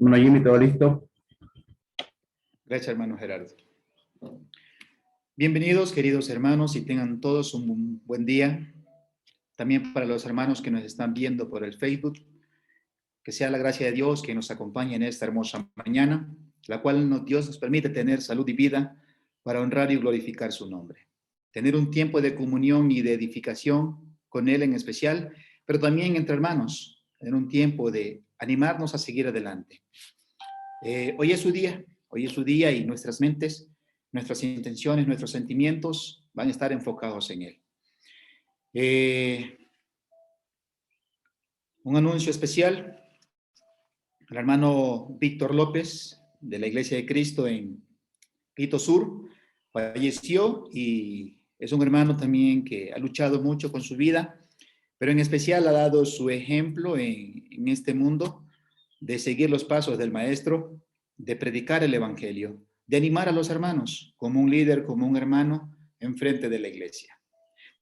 Bueno, Jimmy, ¿todo listo? Gracias, hermano Gerardo. Bienvenidos, queridos hermanos, y tengan todos un buen día. También para los hermanos que nos están viendo por el Facebook, que sea la gracia de Dios que nos acompañe en esta hermosa mañana, la cual Dios nos permite tener salud y vida para honrar y glorificar su nombre. Tener un tiempo de comunión y de edificación con Él en especial, pero también entre hermanos, en un tiempo de animarnos a seguir adelante. Hoy es su día y nuestras mentes, nuestras intenciones, nuestros sentimientos van a estar enfocados en Él. Un anuncio especial. El hermano Víctor López, de la Iglesia de Cristo en Quito Sur, falleció y es un hermano también que ha luchado mucho con su vida, pero en especial ha dado su ejemplo en este mundo de seguir los pasos del Maestro, de predicar el Evangelio, de animar a los hermanos como un líder, como un hermano enfrente de la iglesia.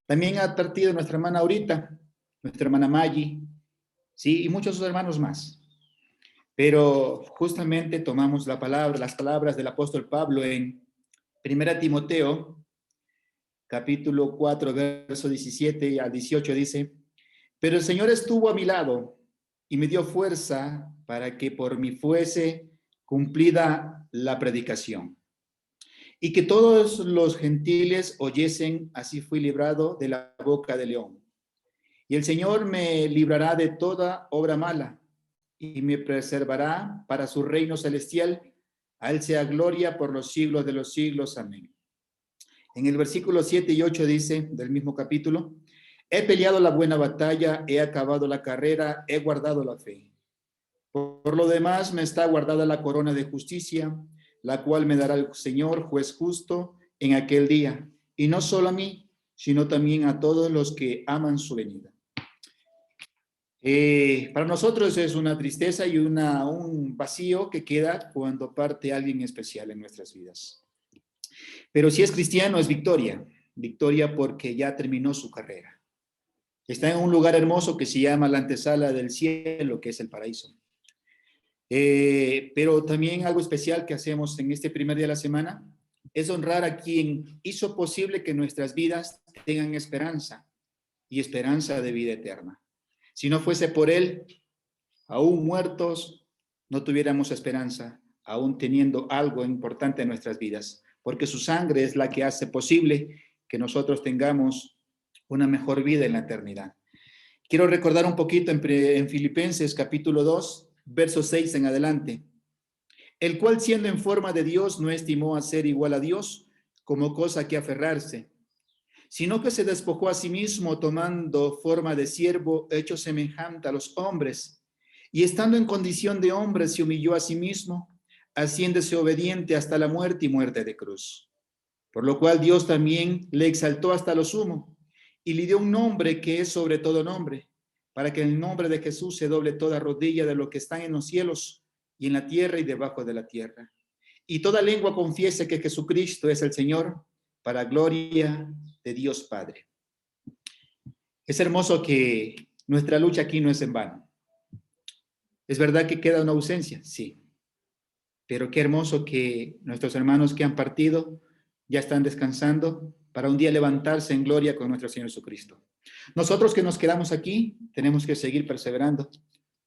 También ha partido nuestra hermana Aurita, nuestra hermana Maggie, sí, y muchos hermanos más. Pero justamente tomamos las palabras del apóstol Pablo en 1 Timoteo, capítulo 4, verso 17 al 18, dice: pero el Señor estuvo a mi lado y me dio fuerza para que por mí fuese cumplida la predicación, y que todos los gentiles oyesen, así fui librado de la boca del león. Y el Señor me librará de toda obra mala, y me preservará para su reino celestial. A Él sea gloria por los siglos de los siglos. Amén. En el versículo 7 y 8 dice, del mismo capítulo: he peleado la buena batalla, he acabado la carrera, he guardado la fe. Por lo demás me está guardada la corona de justicia, la cual me dará el Señor, juez justo, en aquel día. Y no solo a mí, sino también a todos los que aman su venida. Para nosotros es una tristeza y un vacío que queda cuando parte alguien especial en nuestras vidas. Pero si es cristiano, es victoria. Victoria porque ya terminó su carrera. Está en un lugar hermoso que se llama la antesala del cielo, que es el paraíso. Pero también algo especial que hacemos en este primer día de la semana es honrar a quien hizo posible que nuestras vidas tengan esperanza y esperanza de vida eterna. Si no fuese por Él, aún muertos, no tuviéramos esperanza, aún teniendo algo importante en nuestras vidas, porque su sangre es la que hace posible que nosotros tengamos una mejor vida en la eternidad. Quiero recordar un poquito en Filipenses capítulo 2, verso 6 en adelante. El cual, siendo en forma de Dios, no estimó a ser igual a Dios como cosa que aferrarse, sino que se despojó a sí mismo, tomando forma de siervo, hecho semejante a los hombres, y estando en condición de hombre, se humilló a sí mismo, haciéndose obediente hasta la muerte y muerte de cruz. Por lo cual Dios también le exaltó hasta lo sumo, y le dio un nombre que es sobre todo nombre, para que en el nombre de Jesús se doble toda rodilla de lo que están en los cielos y en la tierra y debajo de la tierra. Y toda lengua confiese que Jesucristo es el Señor, para gloria de Dios Padre. Es hermoso que nuestra lucha aquí no es en vano. Es verdad que queda una ausencia, sí. Pero qué hermoso que nuestros hermanos que han partido ya están descansando para un día levantarse en gloria con nuestro Señor Jesucristo. Nosotros que nos quedamos aquí tenemos que seguir perseverando,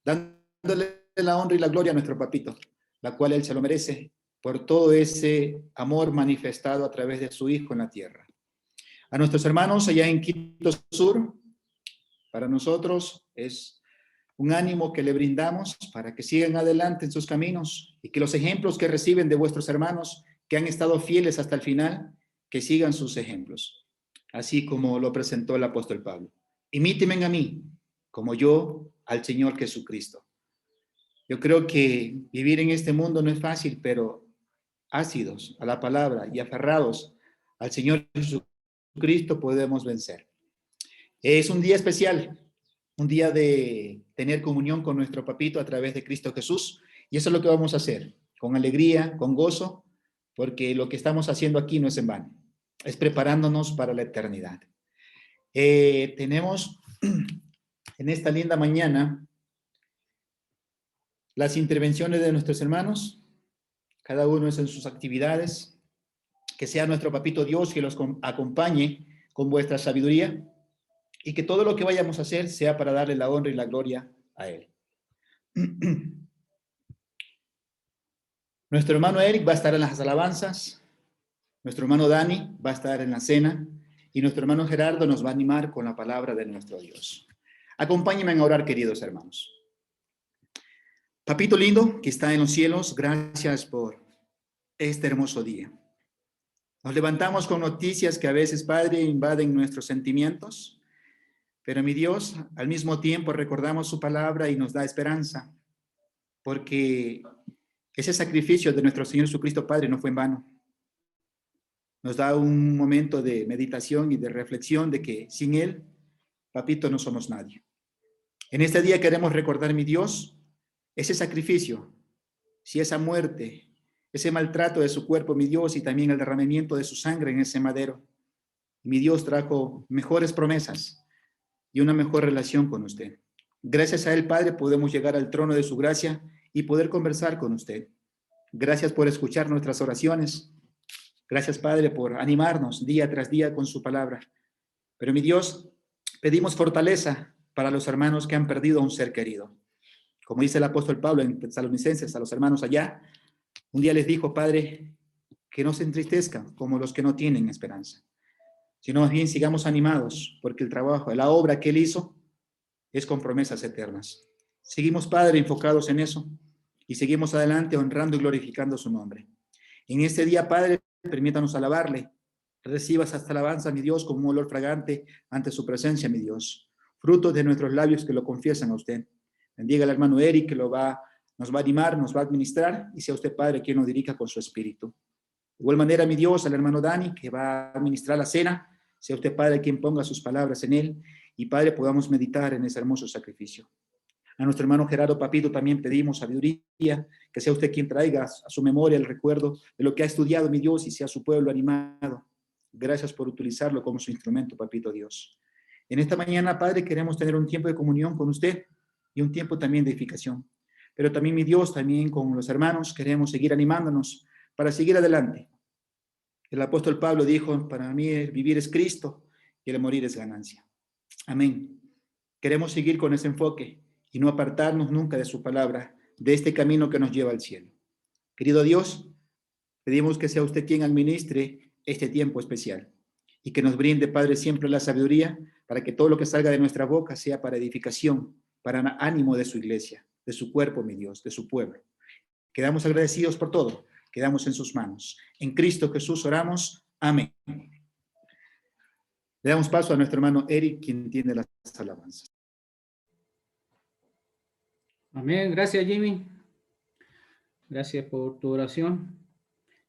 dándole la honra y la gloria a nuestro papito, la cual Él se lo merece por todo ese amor manifestado a través de su Hijo en la tierra. A nuestros hermanos allá en Quito Sur, para nosotros es un ánimo que le brindamos para que sigan adelante en sus caminos y que los ejemplos que reciben de vuestros hermanos que han estado fieles hasta el final, que sigan sus ejemplos, así como lo presentó el apóstol Pablo. Imítenme a mí, como yo al Señor Jesucristo. Yo creo que vivir en este mundo no es fácil, pero ácidos a la palabra y aferrados al Señor Jesucristo podemos vencer. Es un día especial, un día de tener comunión con nuestro papito a través de Cristo Jesús, y eso es lo que vamos a hacer, con alegría, con gozo, porque lo que estamos haciendo aquí no es en vano, es preparándonos para la eternidad. Tenemos en esta linda mañana las intervenciones de nuestros hermanos, cada uno es en sus actividades, que sea nuestro papito Dios que los acompañe con vuestra sabiduría y que todo lo que vayamos a hacer sea para darle la honra y la gloria a Él. Nuestro hermano Eric va a estar en las alabanzas, nuestro hermano Dani va a estar en la cena y nuestro hermano Gerardo nos va a animar con la palabra de nuestro Dios. Acompáñenme a orar, queridos hermanos. Papito lindo que está en los cielos, gracias por este hermoso día. Nos levantamos con noticias que a veces, Padre, invaden nuestros sentimientos, pero mi Dios, al mismo tiempo recordamos su palabra y nos da esperanza, porque ese sacrificio de nuestro Señor Jesucristo, Padre, no fue en vano. Nos da un momento de meditación y de reflexión de que sin Él, papito, no somos nadie. En este día queremos recordar, mi Dios, ese sacrificio, si esa muerte, ese maltrato de su cuerpo, mi Dios, y también el derramamiento de su sangre en ese madero. Mi Dios trajo mejores promesas y una mejor relación con usted. Gracias a Él, Padre, podemos llegar al trono de su gracia y poder conversar con usted. Gracias por escuchar nuestras oraciones. Gracias, Padre, por animarnos día tras día con su palabra. Pero, mi Dios, pedimos fortaleza para los hermanos que han perdido a un ser querido. Como dice el apóstol Pablo en Tesalonicenses, a los hermanos allá, un día les dijo, Padre, que no se entristezcan como los que no tienen esperanza, sino más bien sigamos animados, porque el trabajo, la obra que Él hizo es con promesas eternas. Seguimos, Padre, enfocados en eso y seguimos adelante honrando y glorificando su nombre. En este día, Padre, permítanos alabarle. Recibas esta alabanza, mi Dios, como un olor fragante ante su presencia, mi Dios. Frutos de nuestros labios que lo confiesan a usted. Bendiga al hermano Eric, que nos va a animar, nos va a administrar, y sea usted, Padre, quien nos dirija con su espíritu. De igual manera, mi Dios, al hermano Dani, que va a administrar la cena, sea usted, Padre, quien ponga sus palabras en él, y Padre, podamos meditar en ese hermoso sacrificio. A nuestro hermano Gerardo Papito también pedimos sabiduría, que sea usted quien traiga a su memoria el recuerdo de lo que ha estudiado, mi Dios, y sea su pueblo animado. Gracias por utilizarlo como su instrumento, Papito Dios. En esta mañana, Padre, queremos tener un tiempo de comunión con usted y un tiempo también de edificación. Pero también, mi Dios, también con los hermanos, queremos seguir animándonos para seguir adelante. El apóstol Pablo dijo, para mí el vivir es Cristo y el morir es ganancia. Amén. Queremos seguir con ese enfoque y no apartarnos nunca de su palabra, de este camino que nos lleva al cielo. Querido Dios, pedimos que sea usted quien administre este tiempo especial y que nos brinde, Padre, siempre la sabiduría para que todo lo que salga de nuestra boca sea para edificación, para ánimo de su iglesia, de su cuerpo, mi Dios, de su pueblo. Quedamos agradecidos por todo, quedamos en sus manos. En Cristo Jesús oramos. Amén. Le damos paso a nuestro hermano Eric, quien tiene las alabanzas. Amén. Gracias, Jimmy. Gracias por tu oración.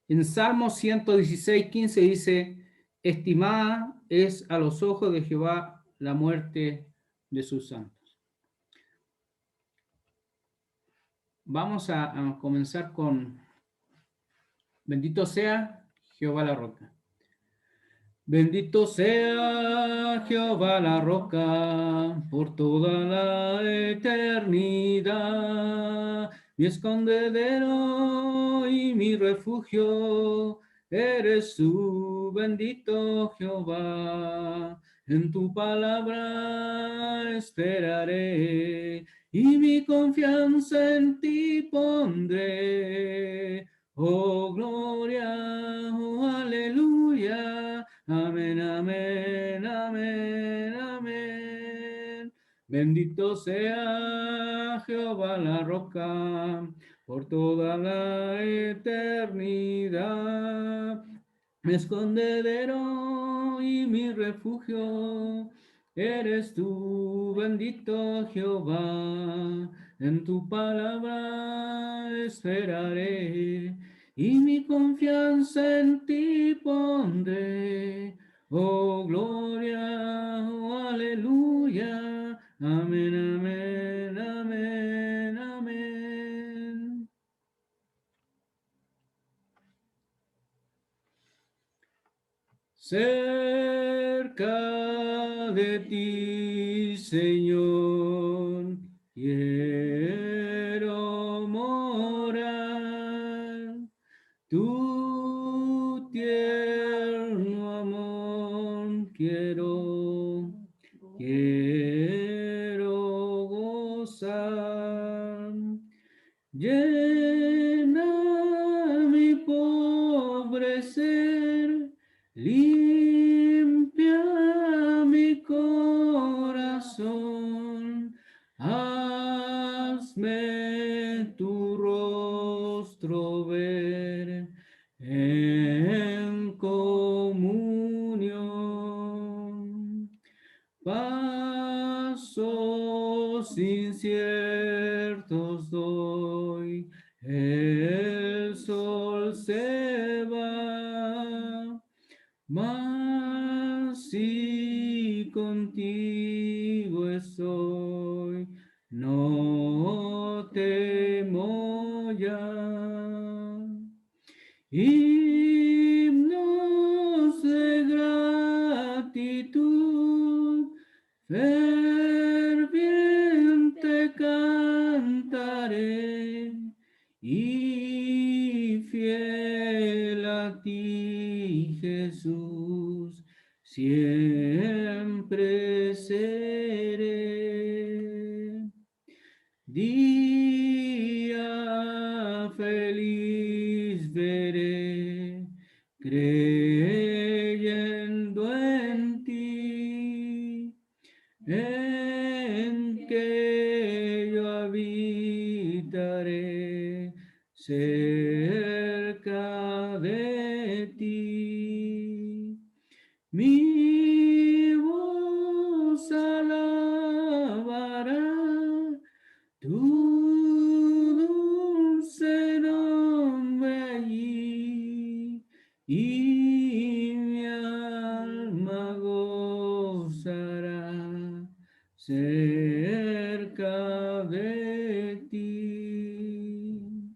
En Salmo 116:15 dice, estimada es a los ojos de Jehová la muerte de sus santos. Vamos a comenzar con bendito sea Jehová la roca. Bendito sea Jehová la roca por toda la eternidad, mi escondedero y mi refugio, eres tú, bendito Jehová. En tu palabra esperaré y mi confianza en ti pondré. Oh gloria, oh aleluya. Amén, amén, amén, amén. Bendito sea Jehová la roca por toda la eternidad. Mi escondedero y mi refugio, eres tú, bendito Jehová. En tu palabra esperaré y mi confianza en ti pondré. Oh gloria, oh aleluya, amén, amén, amén, amén. Cerca de ti, Señor, quiero hogar. Llena mi pobre ser, limpia mi corazón, hazme tu rostro ver en comunión. Pasos inciertos doy, el sol se va, mas si contigo estoy, no temo ya. Himnos de gratitud, ferviente cantaré, y fiel a ti, Jesús, siempre seré. Día feliz veré, creyendo en ti, en que yo habitaré cerca de ti. Mi voz alabará tu dulce nombre allí, y mi alma gozará cerca de ti.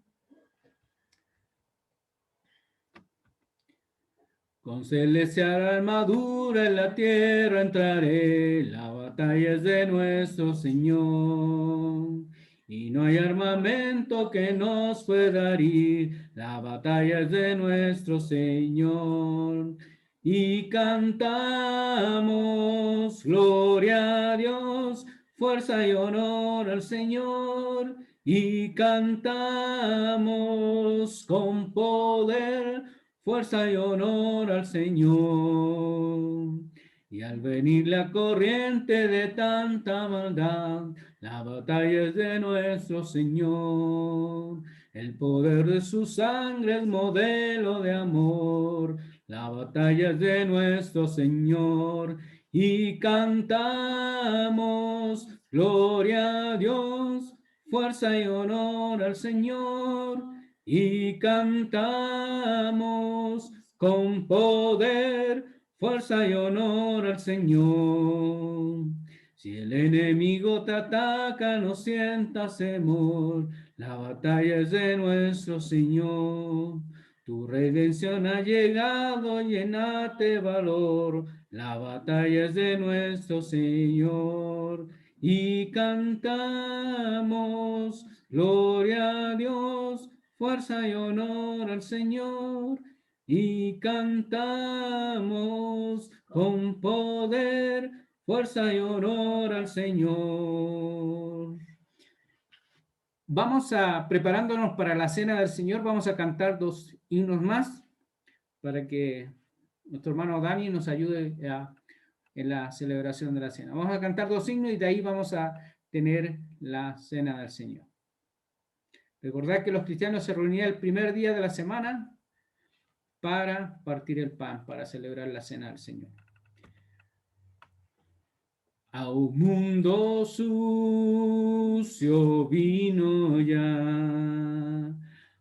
Con celestial armadura en la tierra entraré, la batalla es de nuestro Señor. Y no hay armamento que nos pueda herir, la batalla es de nuestro Señor. Y cantamos, gloria a Dios, fuerza y honor al Señor. Y cantamos con poder, fuerza y honor al Señor. Y al venir la corriente de tanta maldad, la batalla es de nuestro Señor. El poder de su sangre es modelo de amor. La batalla es de nuestro Señor. Y cantamos, gloria a Dios, fuerza y honor al Señor. Y cantamos con poder, fuerza y honor al Señor. Si el enemigo te ataca, no sientas temor, la batalla es de nuestro Señor. Tu redención ha llegado, llénate valor, la batalla es de nuestro Señor. Y cantamos, gloria a Dios, fuerza y honor al Señor. Y cantamos con poder, fuerza y honor al Señor. Vamos a, preparándonos para la cena del Señor, vamos a cantar 2 himnos más para que nuestro hermano Dani nos ayude en la celebración de la cena. Vamos a cantar 2 himnos y de ahí vamos a tener la cena del Señor. Recordad que los cristianos se reunían el primer día de la semana para partir el pan, para celebrar la cena del Señor. A un mundo sucio vino ya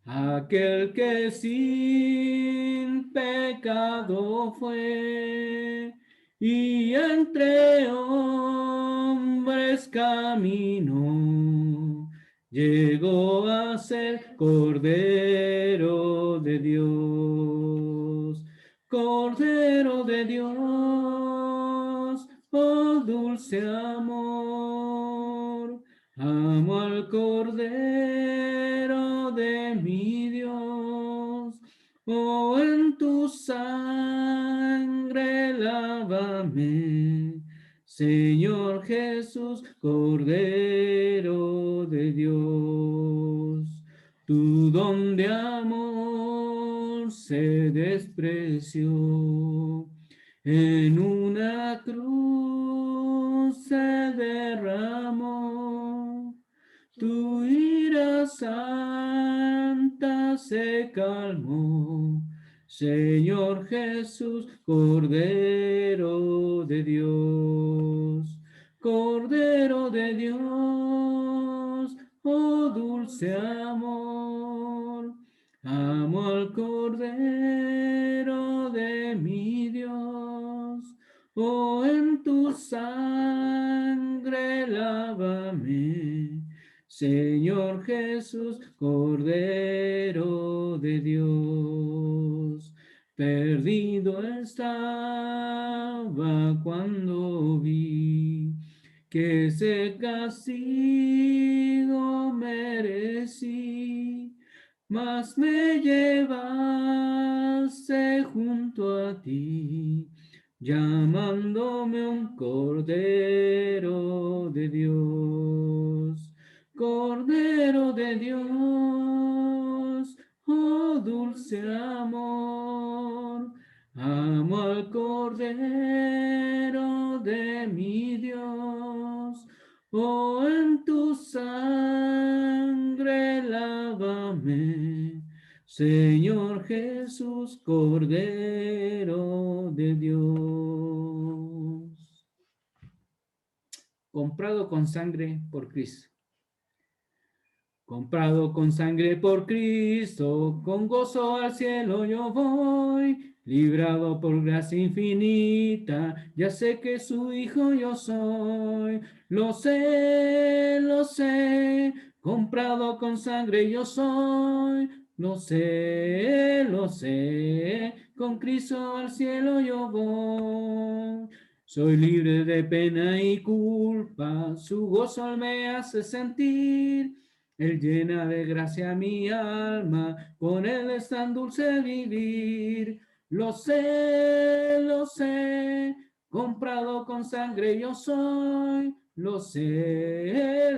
aquel que sin pecado fue, y entre hombres camino, llegó a ser Cordero de Dios, Cordero de Dios, oh dulce amor, amo al Cordero de mi Dios, oh en tu sangre lávame, Señor Jesús, Cordero de Dios, tu don de amor se despreció, en una cruz se derramó, tu ira santa se calmó. Señor Jesús, Cordero de Dios, Cordero de Dios, oh dulce amor, amo al Cordero de mi Dios, oh en tu sangre lávame, Señor Jesús, Cordero de Dios. Perdido estaba cuando vi que ese castigo merecí, mas me llevaste junto a ti, llamándome un Cordero de Dios. Cordero de Dios, oh dulce amor, amo al Cordero de mi Dios, oh en tu sangre lávame, Señor Jesús, Cordero de Dios. Comprado con sangre por Cristo. Comprado con sangre por Cristo, con gozo al cielo yo voy, librado por gracia infinita, ya sé que su hijo yo soy, lo sé, comprado con sangre yo soy, lo sé, con Cristo al cielo yo voy. Soy libre de pena y culpa, su gozo me hace sentir. Él llena de gracia mi alma, con Él es tan dulce vivir. Lo sé, comprado con sangre yo soy. Lo sé,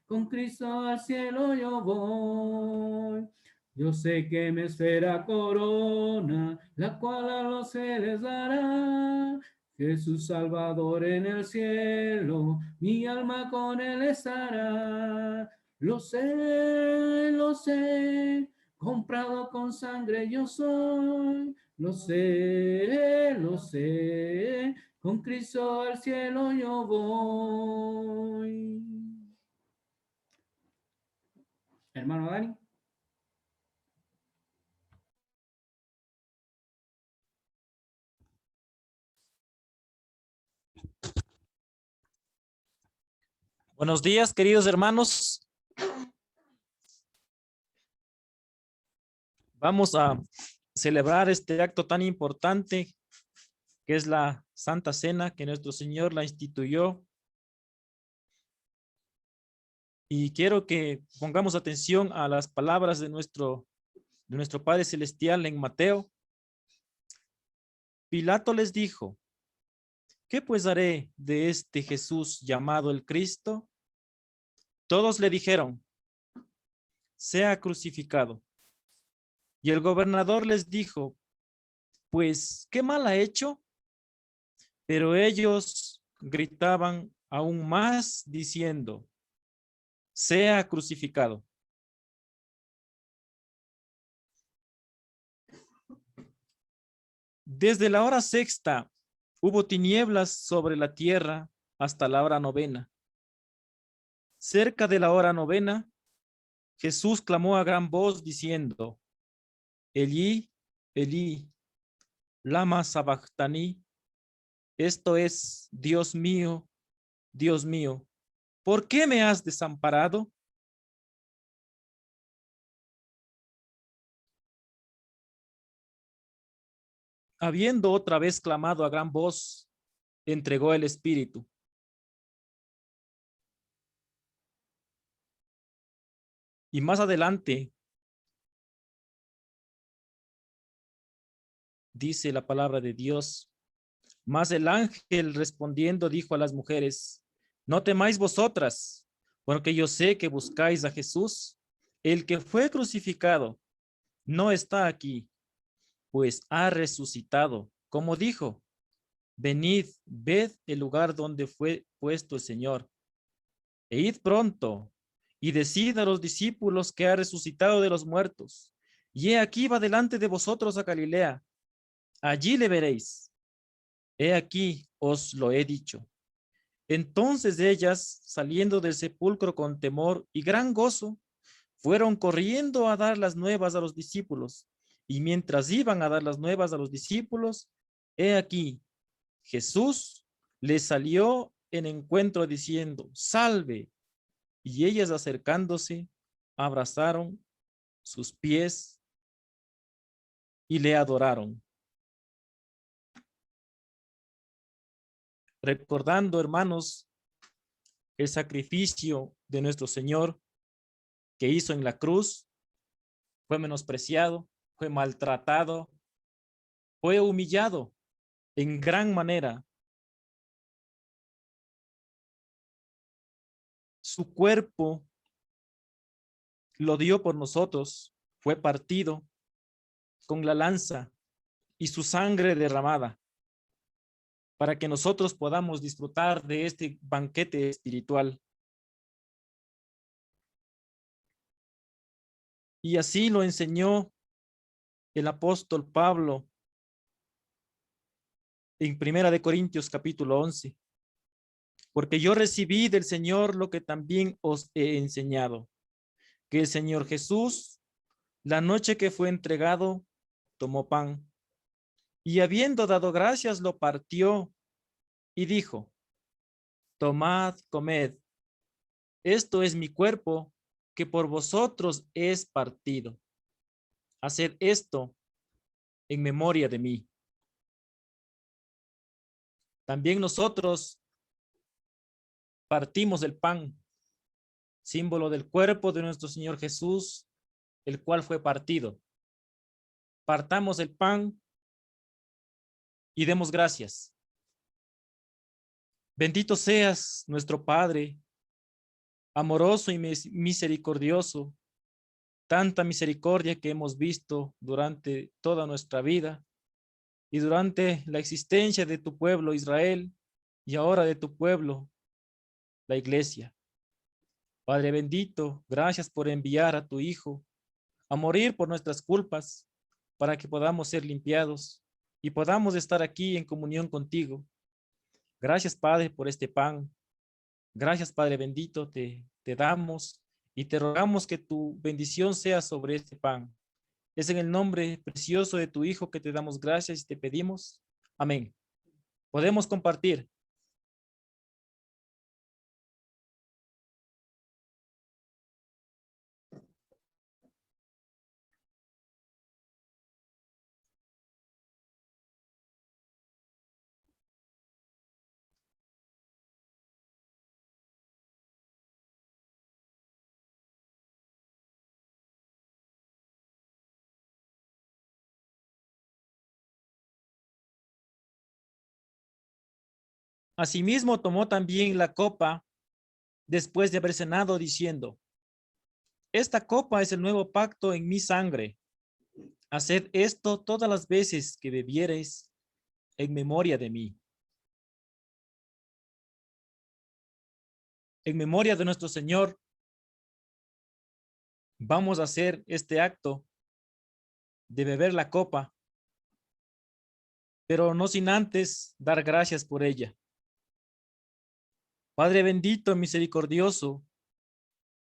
con Cristo al cielo yo voy. Yo sé que me espera corona, la cual a los seres dará. Jesús Salvador en el cielo, mi alma con él estará. Lo sé, comprado con sangre yo soy. Lo sé, con Cristo al cielo yo voy. Hermano Dani. Buenos días, queridos hermanos. Vamos a celebrar este acto tan importante que es la Santa Cena, que nuestro Señor la instituyó. Y quiero que pongamos atención a las palabras de nuestro Padre Celestial en Mateo. Pilato les dijo: ¿qué pues haré de este Jesús llamado el Cristo? Todos le dijeron: sea crucificado. Y el gobernador les dijo: pues, ¿qué mal ha hecho? Pero ellos gritaban aún más diciendo: sea crucificado. Desde la hora sexta hubo tinieblas sobre la tierra hasta la hora novena. Cerca de la hora novena, Jesús clamó a gran voz diciendo: Elí, Elí, lama sabactani. Esto es: Dios mío, ¿por qué me has desamparado? Habiendo otra vez clamado a gran voz, entregó el espíritu. Y más adelante dice la palabra de Dios: Mas el ángel respondiendo dijo a las mujeres: no temáis vosotras, porque yo sé que buscáis a Jesús, el que fue crucificado. No está aquí, pues ha resucitado, como dijo. Venid, ved el lugar donde fue puesto el Señor, e id pronto, y decid a los discípulos que ha resucitado de los muertos. Y he aquí va delante de vosotros a Galilea, allí le veréis. He aquí os lo he dicho. Entonces ellas, saliendo del sepulcro con temor y gran gozo, fueron corriendo a dar las nuevas a los discípulos. Y mientras iban a dar las nuevas a los discípulos, he aquí, Jesús les salió en encuentro diciendo: salve. Y ellas acercándose, abrazaron sus pies y le adoraron. Recordando, hermanos, el sacrificio de nuestro Señor que hizo en la cruz, fue menospreciado, fue maltratado, fue humillado en gran manera. Su cuerpo lo dio por nosotros, fue partido con la lanza y su sangre derramada para que nosotros podamos disfrutar de este banquete espiritual. Y así lo enseñó el apóstol Pablo en Primera de Corintios capítulo 11. Porque yo recibí del Señor lo que también os he enseñado, que el Señor Jesús, la noche que fue entregado, tomó pan y habiendo dado gracias lo partió y dijo: tomad, comed, esto es mi cuerpo que por vosotros es partido. Haced esto en memoria de mí. También nosotros partimos el pan, símbolo del cuerpo de nuestro Señor Jesús, el cual fue partido. Partamos el pan y demos gracias. Bendito seas, nuestro Padre, amoroso y misericordioso, tanta misericordia que hemos visto durante toda nuestra vida y durante la existencia de tu pueblo Israel y ahora de tu pueblo, la iglesia. Padre bendito, gracias por enviar a tu Hijo a morir por nuestras culpas para que podamos ser limpiados y podamos estar aquí en comunión contigo. Gracias, Padre, por este pan. Gracias, Padre bendito, te damos y te rogamos que tu bendición sea sobre este pan. Es en el nombre precioso de tu Hijo que te damos gracias y te pedimos. Amén. Podemos compartir. Asimismo tomó también la copa después de haber cenado, diciendo: esta copa es el nuevo pacto en mi sangre. Haced esto todas las veces que bebiereis en memoria de mí. En memoria de nuestro Señor, vamos a hacer este acto de beber la copa, pero no sin antes dar gracias por ella. Padre bendito, misericordioso,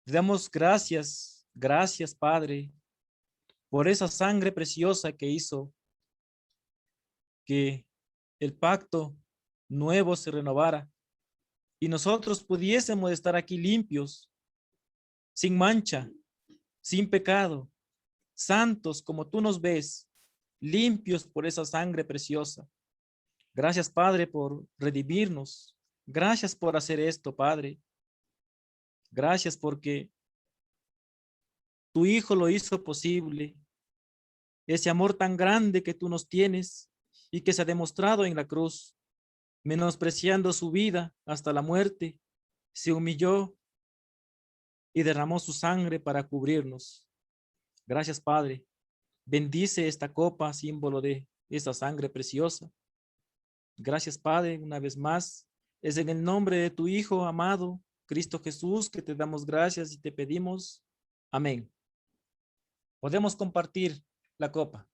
te damos gracias, gracias, Padre, por esa sangre preciosa que hizo que el pacto nuevo se renovara y nosotros pudiésemos estar aquí limpios, sin mancha, sin pecado, santos como tú nos ves, limpios por esa sangre preciosa. Gracias, Padre, por redimirnos. Gracias por hacer esto, Padre. Gracias porque tu Hijo lo hizo posible. Ese amor tan grande que tú nos tienes y que se ha demostrado en la cruz. menospreciando su vida hasta la muerte, se humilló y derramó su sangre para cubrirnos. Gracias, Padre. Bendice esta copa, símbolo de esa sangre preciosa. Gracias, Padre, una vez más. Es en el nombre de tu Hijo amado, Cristo Jesús, que te damos gracias y te pedimos. Amén. Podemos compartir la copa.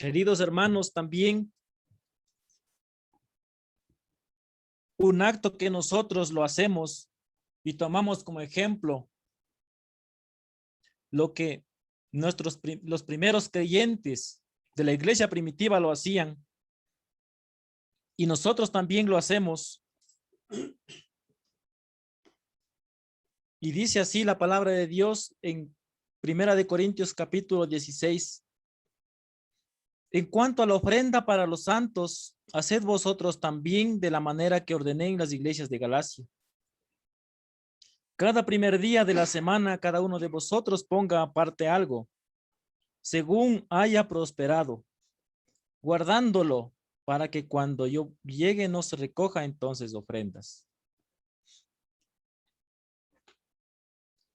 Queridos hermanos, también un acto que nosotros lo hacemos y tomamos como ejemplo lo que los primeros creyentes de la iglesia primitiva lo hacían, y nosotros también lo hacemos. Y dice así la palabra de Dios en Primera de Corintios capítulo 16. En cuanto a la ofrenda para los santos, haced vosotros también de la manera que ordené en las iglesias de Galacia. Cada primer día de la semana, cada uno de vosotros ponga aparte algo, según haya prosperado, guardándolo para que cuando yo llegue no se recoja entonces ofrendas.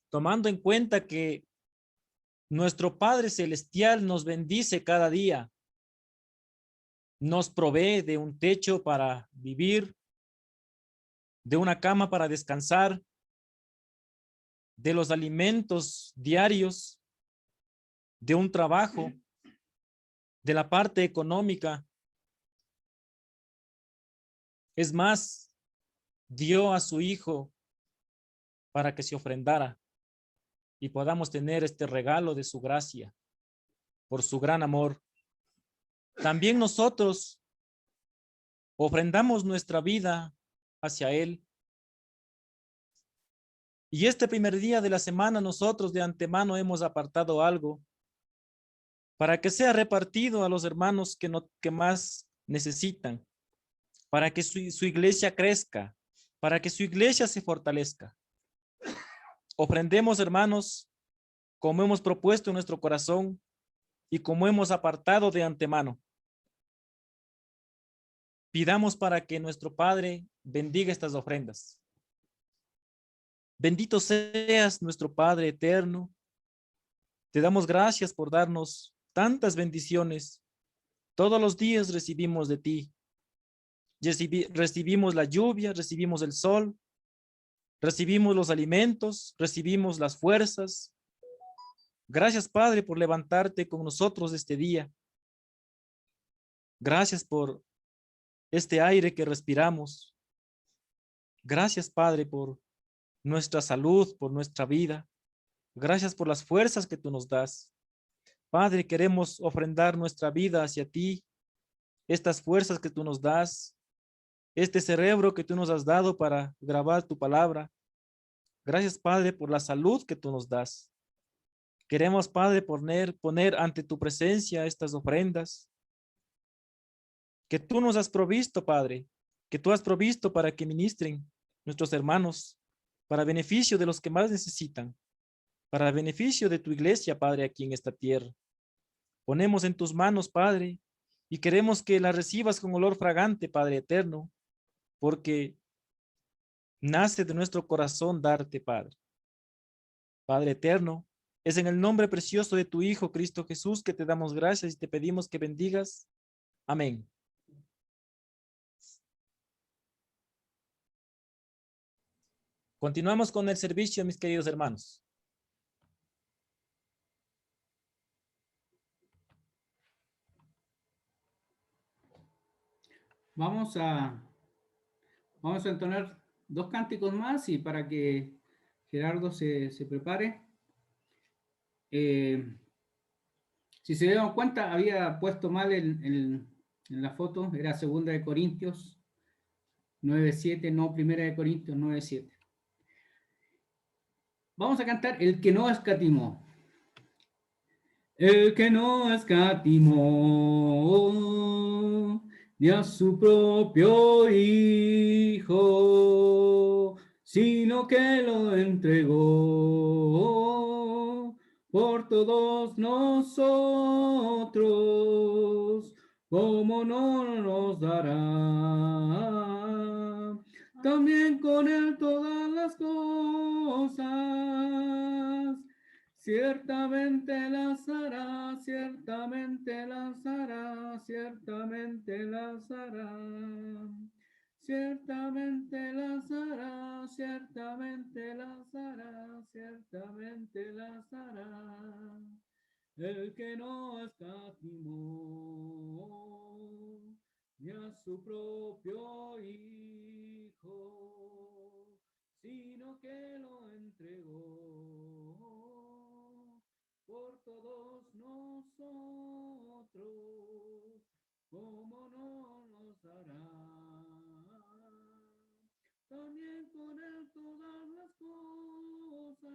Tomando en cuenta que nuestro Padre Celestial nos bendice cada día, nos provee de un techo para vivir, de una cama para descansar, de los alimentos diarios, de un trabajo, de la parte económica. Es más, dio a su Hijo para que se ofrendara y podamos tener este regalo de su gracia por su gran amor. También nosotros ofrendamos nuestra vida hacia Él. Y este primer día de la semana nosotros de antemano hemos apartado algo para que sea repartido a los hermanos que más necesitan, para que su iglesia crezca, para que su iglesia se fortalezca. Ofrendemos, hermanos, como hemos propuesto en nuestro corazón y como hemos apartado de antemano. Pidamos para que nuestro Padre bendiga estas ofrendas. Bendito seas nuestro Padre eterno. Te damos gracias por darnos tantas bendiciones. Todos los días recibimos de ti. Recibimos la lluvia, recibimos el sol, recibimos los alimentos, recibimos las fuerzas. Gracias, Padre, por levantarte con nosotros este día. Gracias por este aire que respiramos. Gracias, Padre, por nuestra salud, por nuestra vida. Gracias por las fuerzas que tú nos das. Padre, queremos ofrendar nuestra vida hacia ti, estas fuerzas que tú nos das, este cerebro que tú nos has dado para grabar tu palabra. Gracias, Padre, por la salud que tú nos das. Queremos, Padre, poner ante tu presencia estas ofrendas que tú nos has provisto, Padre, que tú has provisto para que ministren nuestros hermanos, para beneficio de los que más necesitan, para beneficio de tu iglesia, Padre, aquí en esta tierra. Ponemos en tus manos, Padre, y queremos que la recibas con olor fragante, Padre eterno, porque nace de nuestro corazón darte, Padre. Padre eterno, es en el nombre precioso de tu Hijo, Cristo Jesús, que te damos gracias y te pedimos que bendigas. Amén. Continuamos con el servicio, mis queridos hermanos. Vamos a entonar dos cánticos más y para que Gerardo se prepare. Si se dieron cuenta, había puesto mal en la foto, era 2 de Corintios 9:7, no 1 de Corintios 9:7. Vamos a cantar El que no escatimó. El que no escatimó ni a su propio Hijo, sino que lo entregó por todos nosotros, ¿cómo no nos dará también con él todas las cosas? Ciertamente las hará, ciertamente las hará, ciertamente las hará. Ciertamente las hará, ciertamente las hará, ciertamente las hará. El que no escatimó ni a su propio Hijo, sino que lo entregó por todos nosotros, ¿cómo no nos hará también con él todas las cosas?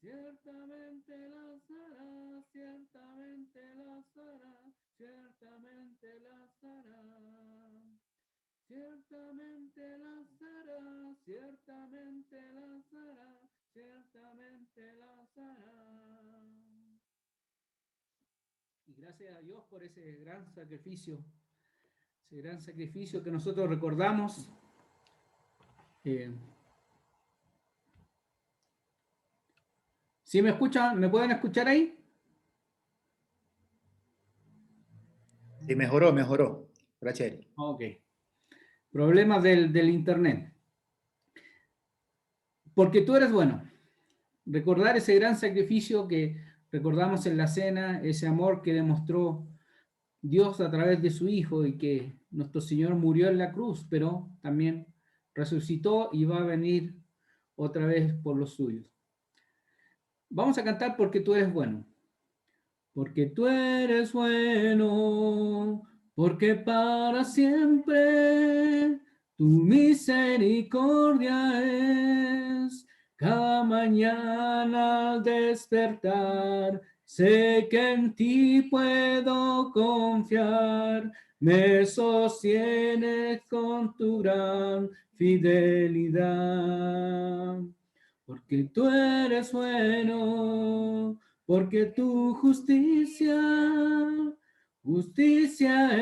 Ciertamente las hará, ciertamente las hará, ciertamente las hará. Ciertamente las hará, ciertamente las hará, ciertamente las hará. Y gracias a Dios por ese gran sacrificio que nosotros recordamos. ¿Sí me escuchan? ¿Me pueden escuchar ahí? Sí, mejoró. Gracias, Eric. Ok. Problemas del internet. Porque tú eres bueno. Recordar ese gran sacrificio que recordamos en la cena, ese amor que demostró Dios a través de su Hijo y que nuestro Señor murió en la cruz, pero también resucitó y va a venir otra vez por los suyos. Vamos a cantar Porque tú eres bueno. Porque tú eres bueno, porque para siempre tu misericordia es. Cada mañana al despertar, sé que en ti puedo confiar. Me sostienes con tu gran fidelidad. Porque tú eres bueno, porque tu justicia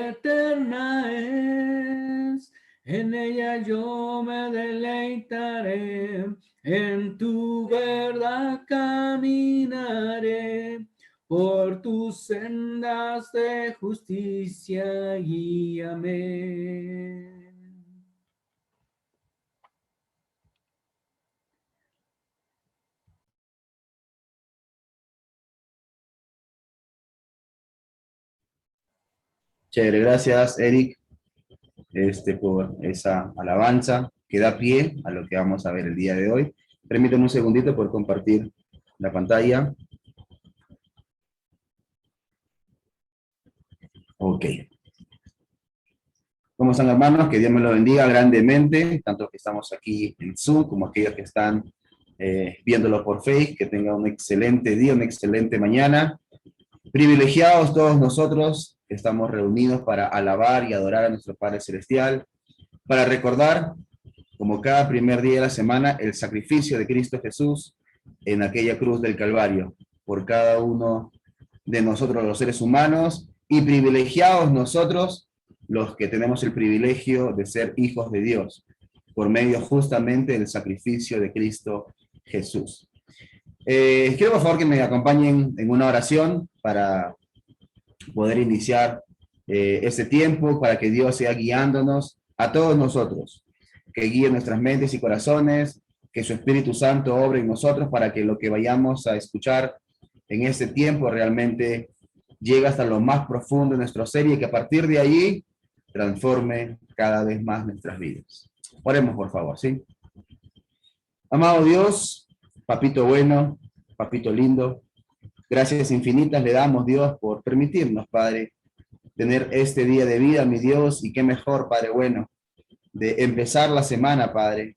eterna es. En ella yo me deleitaré, en tu verdad caminaré, por tus sendas de justicia guíame. Chévere, gracias Eric por esa alabanza que da pie a lo que vamos a ver el día de hoy. Permíteme un segundito por compartir la pantalla. Ok. ¿Cómo están, hermanos? Que Dios me lo bendiga grandemente, tanto que estamos aquí en Zoom como aquellos que están viéndolo por Facebook. Que tengan un excelente día, una excelente mañana. Privilegiados todos nosotros que estamos reunidos para alabar y adorar a nuestro Padre Celestial, para recordar, como cada primer día de la semana, el sacrificio de Cristo Jesús en aquella cruz del Calvario, por cada uno de nosotros los seres humanos, y privilegiados nosotros, los que tenemos el privilegio de ser hijos de Dios, por medio justamente del sacrificio de Cristo Jesús. Quiero por favor que me acompañen en una oración para poder iniciar este tiempo, para que Dios sea guiándonos a todos nosotros, que guíe nuestras mentes y corazones, que su Espíritu Santo obre en nosotros para que lo que vayamos a escuchar en este tiempo realmente llegue hasta lo más profundo de nuestro ser y que a partir de allí transforme cada vez más nuestras vidas. Oremos, por favor, ¿sí? Amado Dios, papito bueno, papito lindo, gracias infinitas le damos, Dios, por permitirnos, Padre, tener este día de vida, mi Dios, y qué mejor, Padre bueno, de empezar la semana, Padre,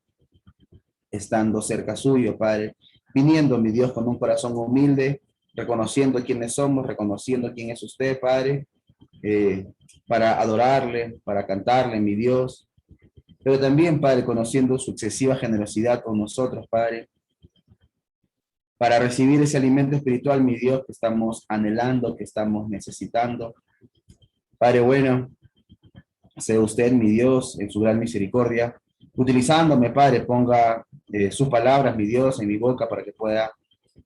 estando cerca suyo, Padre, viniendo, mi Dios, con un corazón humilde, reconociendo quiénes somos, reconociendo quién es usted, Padre, para adorarle, para cantarle, mi Dios, pero también, Padre, conociendo su excesiva generosidad con nosotros, Padre, para recibir ese alimento espiritual, mi Dios, que estamos anhelando, que estamos necesitando. Padre bueno, sea usted, mi Dios, en su gran misericordia, utilizándome, Padre, ponga sus palabras, mi Dios, en mi boca para que pueda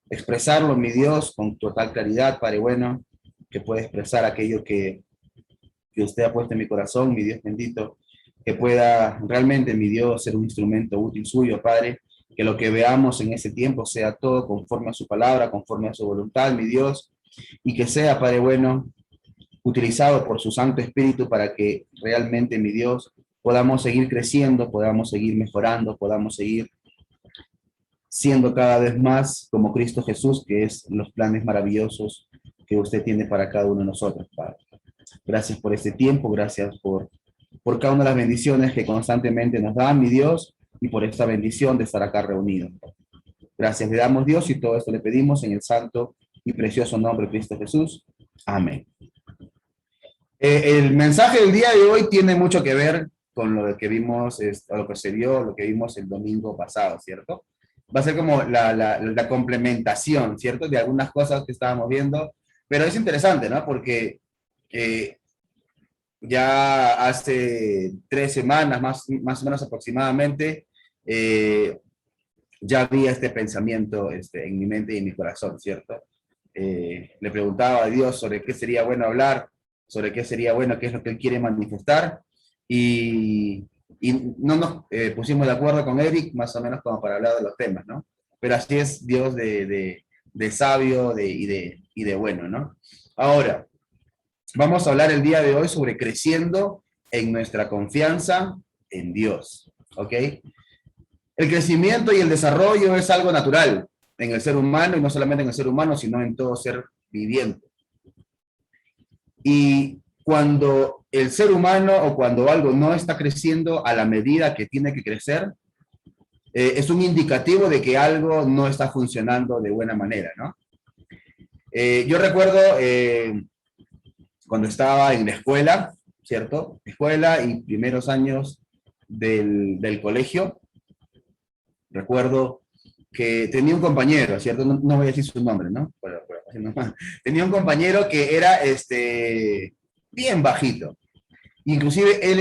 expresarlo, mi Dios, con total claridad, Padre bueno, que pueda expresar aquello que usted ha puesto en mi corazón, mi Dios bendito, que pueda realmente, mi Dios, ser un instrumento útil suyo, Padre, que lo que veamos en ese tiempo sea todo conforme a su palabra, conforme a su voluntad, mi Dios, y que sea, Padre bueno, utilizado por su Santo Espíritu para que realmente, mi Dios, podamos seguir creciendo, podamos seguir mejorando, podamos seguir siendo cada vez más como Cristo Jesús, que es los planes maravillosos que usted tiene para cada uno de nosotros, Padre. Gracias por este tiempo, gracias por cada una de las bendiciones que constantemente nos dan, mi Dios, y por esta bendición de estar acá reunidos. Gracias le damos, Dios, y todo esto le pedimos en el santo y precioso nombre de Cristo Jesús. Amén. El mensaje del día de hoy tiene mucho que ver con lo que vimos, lo que se vio, lo que vimos el domingo pasado, ¿cierto? Va a ser como la complementación, ¿cierto? De algunas cosas que estábamos viendo, pero es interesante, ¿no? Porque ya hace 3 semanas, más o menos aproximadamente, ya había este pensamiento en mi mente y en mi corazón, ¿cierto? Le preguntaba a Dios sobre qué sería bueno hablar, sobre qué sería bueno, qué es lo que Él quiere manifestar, y no nos pusimos de acuerdo con Eric, más o menos como para hablar de los temas, ¿no? Pero así es Dios de sabio y de bueno, ¿no? Ahora, vamos a hablar el día de hoy sobre creciendo en nuestra confianza en Dios, ¿ok? El crecimiento y el desarrollo es algo natural en el ser humano, y no solamente en el ser humano, sino en todo ser viviente. Y cuando el ser humano o cuando algo no está creciendo a la medida que tiene que crecer, es un indicativo de que algo no está funcionando de buena manera, ¿no? Yo recuerdo cuando estaba en la escuela, ¿cierto? Escuela y primeros años del colegio, recuerdo que tenía un compañero, ¿cierto? No voy a decir su nombre, ¿no? Tenía un compañero que era bien bajito. Inclusive él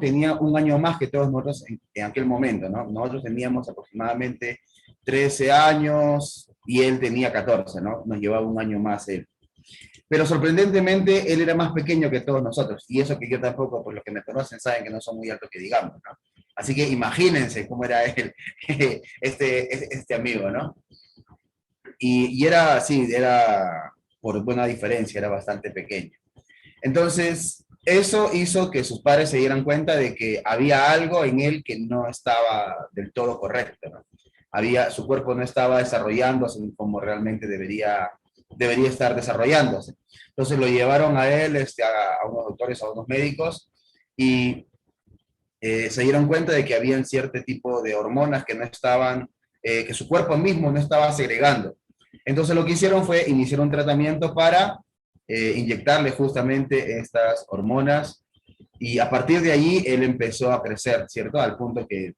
tenía un año más que todos nosotros en aquel momento, ¿no? Nosotros teníamos aproximadamente 13 años y él tenía 14, ¿no? Nos llevaba un año más él. Pero sorprendentemente él era más pequeño que todos nosotros, y eso que yo tampoco, por los que me conocen, saben que no son muy altos que digamos, ¿no? Así que imagínense cómo era él, este amigo, ¿no? Y era, sí, era por buena diferencia, era bastante pequeño. Entonces, eso hizo que sus padres se dieran cuenta de que había algo en él que no estaba del todo correcto, ¿no? Su cuerpo no estaba desarrollándose como realmente debería estar desarrollándose. Entonces lo llevaron a él, a unos doctores, a unos médicos, y se dieron cuenta de que habían cierto tipo de hormonas que no estaban, que su cuerpo mismo no estaba segregando. Entonces lo que hicieron fue iniciar un tratamiento para inyectarle justamente estas hormonas, y a partir de allí él empezó a crecer, ¿cierto? Al punto que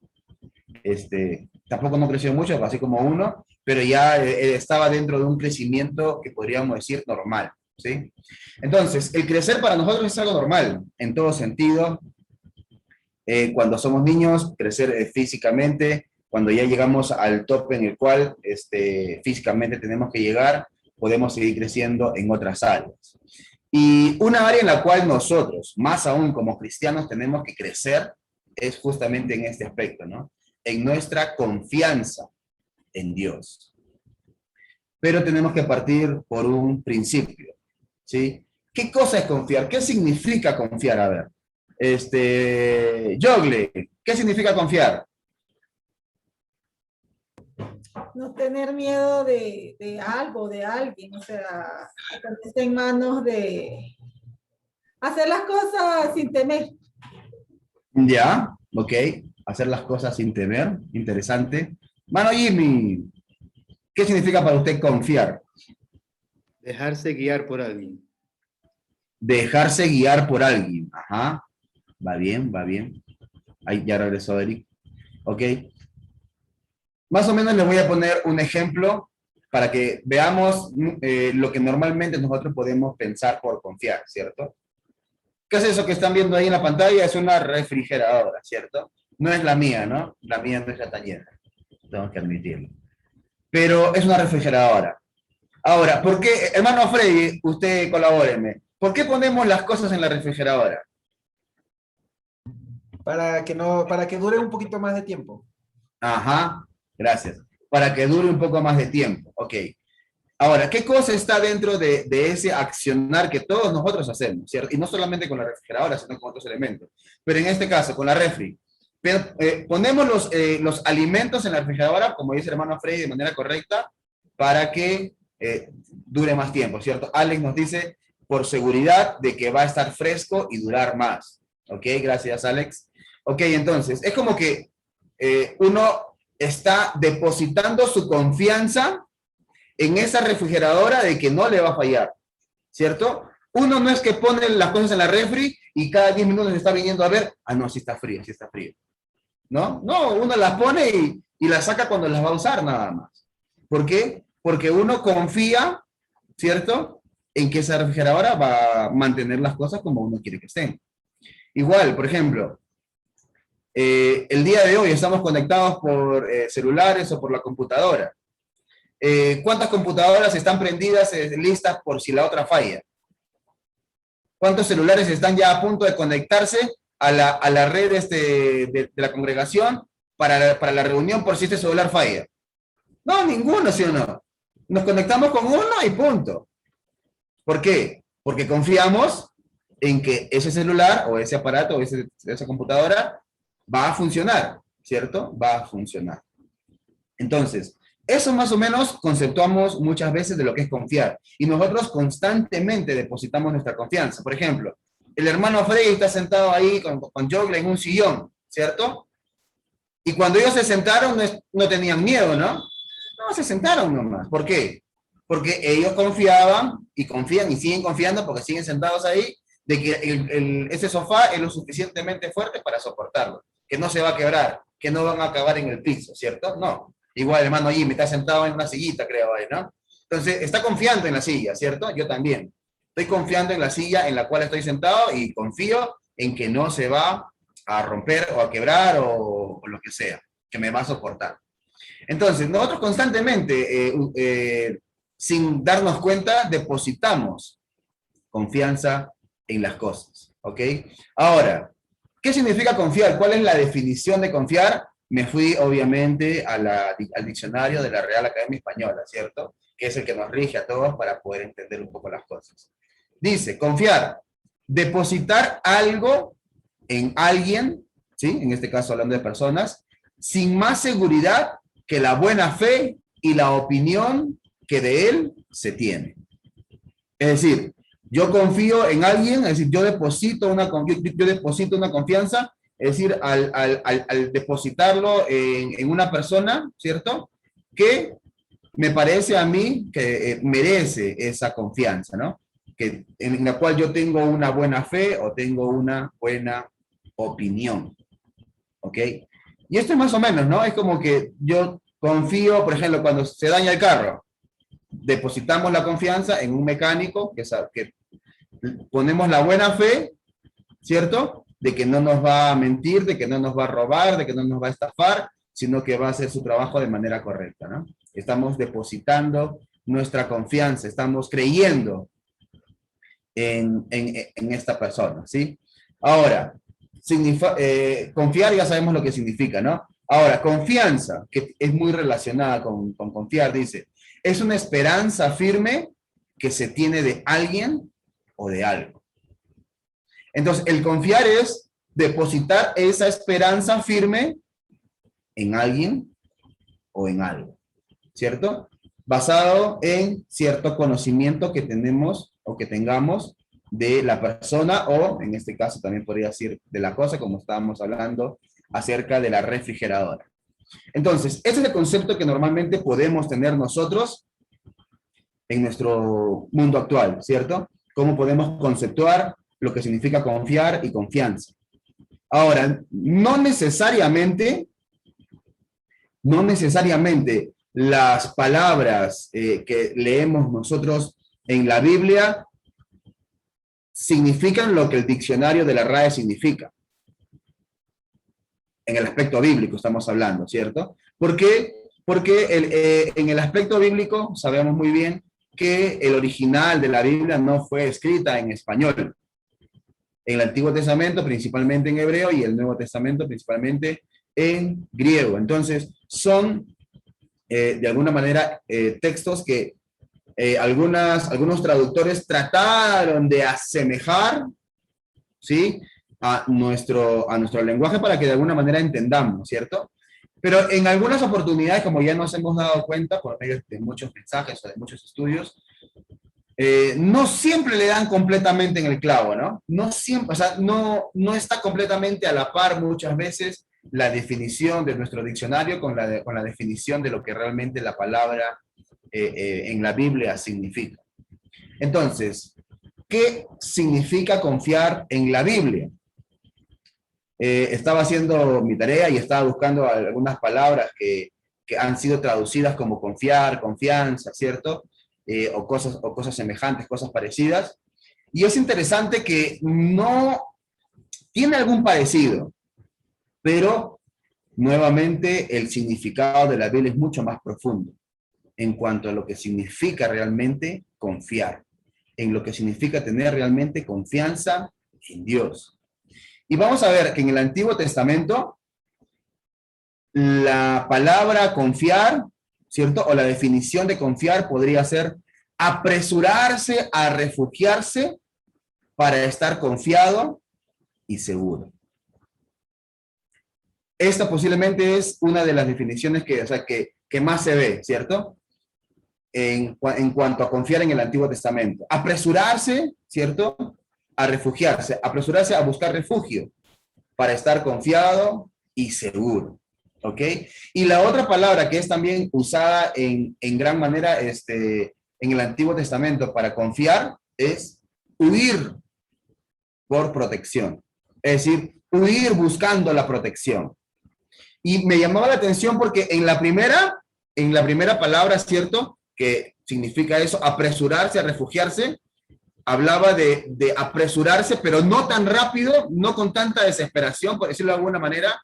tampoco no creció mucho, así como uno, pero ya estaba dentro de un crecimiento que podríamos decir normal, ¿sí? Entonces, el crecer para nosotros es algo normal, en todo sentido. Cuando somos niños, crecer físicamente, cuando ya llegamos al tope en el cual físicamente tenemos que llegar, podemos seguir creciendo en otras áreas. Y una área en la cual nosotros, más aún como cristianos, tenemos que crecer es justamente en este aspecto, ¿no? En nuestra confianza en Dios. Pero tenemos que partir por un principio, ¿sí? ¿Qué cosa es confiar? ¿Qué significa confiar? A ver, Jogle, ¿qué significa confiar? No tener miedo de algo, de alguien, o sea, cuando esté en manos de Hacer las cosas sin temer. Ya, ok. Hacer las cosas sin temer. Interesante. Mano Jimmy, ¿qué significa para usted confiar? Dejarse guiar por alguien. Dejarse guiar por alguien. Ajá. Va bien, va bien. Ahí ya regresó Eric. Ok. Más o menos les voy a poner un ejemplo para que veamos lo que normalmente nosotros podemos pensar por confiar, ¿cierto? ¿Qué es eso que están viendo ahí en la pantalla? Es una refrigeradora, ¿cierto? No es la mía, ¿no? La mía no es la tañera. Tengo que admitirlo. Pero es una refrigeradora. Ahora, ¿por qué, hermano Freddy, usted colabóreme? ¿Por qué ponemos las cosas en la refrigeradora? Para que dure un poquito más de tiempo. Ajá, gracias. Para que dure un poco más de tiempo. Ok. Ahora, ¿qué cosa está dentro de ese accionar que todos nosotros hacemos, ¿cierto? Y no solamente con la refrigeradora, sino con otros elementos. Pero en este caso, con la refri. Ponemos los alimentos en la refrigeradora, como dice el hermano Freddy, de manera correcta, para que dure más tiempo, ¿cierto? Alex nos dice, por seguridad, de que va a estar fresco y durar más. ¿Ok? Gracias, Alex. Ok, entonces, es como que uno está depositando su confianza en esa refrigeradora de que no le va a fallar, ¿cierto? Uno no es que pone las cosas en la refri y cada 10 minutos está viniendo a ver, ah, no, sí está frío, sí está frío. ¿No? No, uno las pone y las saca cuando las va a usar nada más. ¿Por qué? Porque uno confía, ¿cierto? En que esa refrigeradora va a mantener las cosas como uno quiere que estén. Igual, por ejemplo, el día de hoy estamos conectados por celulares o por la computadora. ¿Cuántas computadoras están prendidas, listas por si la otra falla? ¿Cuántos celulares están ya a punto de conectarse a la red de la congregación para la reunión por si este celular falla? No, ninguno, ¿sí o no? Nos conectamos con uno y punto. ¿Por qué? Porque confiamos en que ese celular o ese aparato o esa computadora va a funcionar, ¿cierto? Va a funcionar. Entonces, eso más o menos conceptuamos muchas veces de lo que es confiar. Y nosotros constantemente depositamos nuestra confianza. Por ejemplo, el hermano Freddy está sentado ahí con Jogla en un sillón, ¿cierto? Y cuando ellos se sentaron no tenían miedo, ¿no? No, se sentaron nomás. ¿Por qué? Porque ellos confiaban y confían y siguen confiando porque siguen sentados ahí de que ese sofá es lo suficientemente fuerte para soportarlo, que no se va a quebrar, que no van a acabar en el piso, ¿cierto? No. Igual el hermano Jimmy está sentado en una sillita, creo ahí, ¿no? Entonces, está confiando en la silla, ¿cierto? Yo también. Estoy confiando en la silla en la cual estoy sentado y confío en que no se va a romper o a quebrar o lo que sea, que me va a soportar. Entonces, nosotros constantemente, sin darnos cuenta, depositamos confianza en las cosas, ¿ok? Ahora, ¿qué significa confiar? ¿Cuál es la definición de confiar? Me fui, obviamente, al diccionario de la Real Academia Española, ¿cierto? Que es el que nos rige a todos para poder entender un poco las cosas. Dice, confiar, depositar algo en alguien, ¿sí? En este caso hablando de personas, sin más seguridad que la buena fe y la opinión que de él se tiene. Es decir, yo confío en alguien, es decir, yo deposito una confianza, es decir, al depositarlo en una persona, ¿cierto? Que me parece a mí que merece esa confianza, ¿no? En la cual yo tengo una buena fe o tengo una buena opinión, ¿ok? Y esto es más o menos, ¿no? Es como que yo confío, por ejemplo, cuando se daña el carro, depositamos la confianza en un mecánico que ponemos la buena fe, ¿cierto? De que no nos va a mentir, de que no nos va a robar, de que no nos va a estafar, sino que va a hacer su trabajo de manera correcta, ¿no? Estamos depositando nuestra confianza, estamos creyendo en esta persona, ¿sí? Ahora, confiar ya sabemos lo que significa, ¿no? Ahora, confianza, que es muy relacionada con confiar, dice, es una esperanza firme que se tiene de alguien o de algo. Entonces, el confiar es depositar esa esperanza firme en alguien o en algo, ¿cierto? Basado en cierto conocimiento que tenemos o que tengamos de la persona o, en este caso, también podría decir de la cosa, como estábamos hablando acerca de la refrigeradora. Entonces, ese es el concepto que normalmente podemos tener nosotros en nuestro mundo actual, ¿cierto? Cómo podemos conceptuar lo que significa confiar y confianza. Ahora, no necesariamente las palabras que leemos nosotros en la Biblia significan lo que el diccionario de la RAE significa. En el aspecto bíblico estamos hablando, ¿cierto? ¿Por qué? Porque en el aspecto bíblico sabemos muy bien que el original de la Biblia no fue escrita en español. En el Antiguo Testamento, principalmente en hebreo, y el Nuevo Testamento, principalmente en griego. Entonces, son, de alguna manera, textos que algunos traductores trataron de asemejar, ¿sí?, a nuestro lenguaje para que de alguna manera entendamos, ¿cierto? Pero en algunas oportunidades, como ya nos hemos dado cuenta por medio de muchos mensajes o de muchos estudios, no siempre le dan completamente en el clavo, ¿no? No siempre, o sea, no está completamente a la par muchas veces la definición de nuestro diccionario con la definición de lo que realmente la palabra en la Biblia significa. Entonces, ¿qué significa confiar en la Biblia? Estaba haciendo mi tarea y estaba buscando algunas palabras que han sido traducidas como confiar, confianza, ¿cierto? O cosas semejantes, cosas parecidas. Y es interesante que no tiene algún parecido, pero nuevamente el significado de la Biblia es mucho más profundo en cuanto a lo que significa realmente confiar, en lo que significa tener realmente confianza en Dios. Y vamos a ver que en el Antiguo Testamento la palabra confiar, ¿cierto? O la definición de confiar podría ser apresurarse a refugiarse para estar confiado y seguro. Esta posiblemente es una de las definiciones que más se ve, ¿cierto? En cuanto a confiar en el Antiguo Testamento. Apresurarse, ¿cierto?, a refugiarse, apresurarse a buscar refugio para estar confiado y seguro, ¿ok? Y la otra palabra que es también usada en gran manera en el Antiguo Testamento para confiar es huir por protección, es decir, huir buscando la protección. Y me llamaba la atención porque en la primera palabra, ¿cierto?, que significa eso, apresurarse a refugiarse, hablaba de apresurarse, pero no tan rápido, no con tanta desesperación, por decirlo de alguna manera,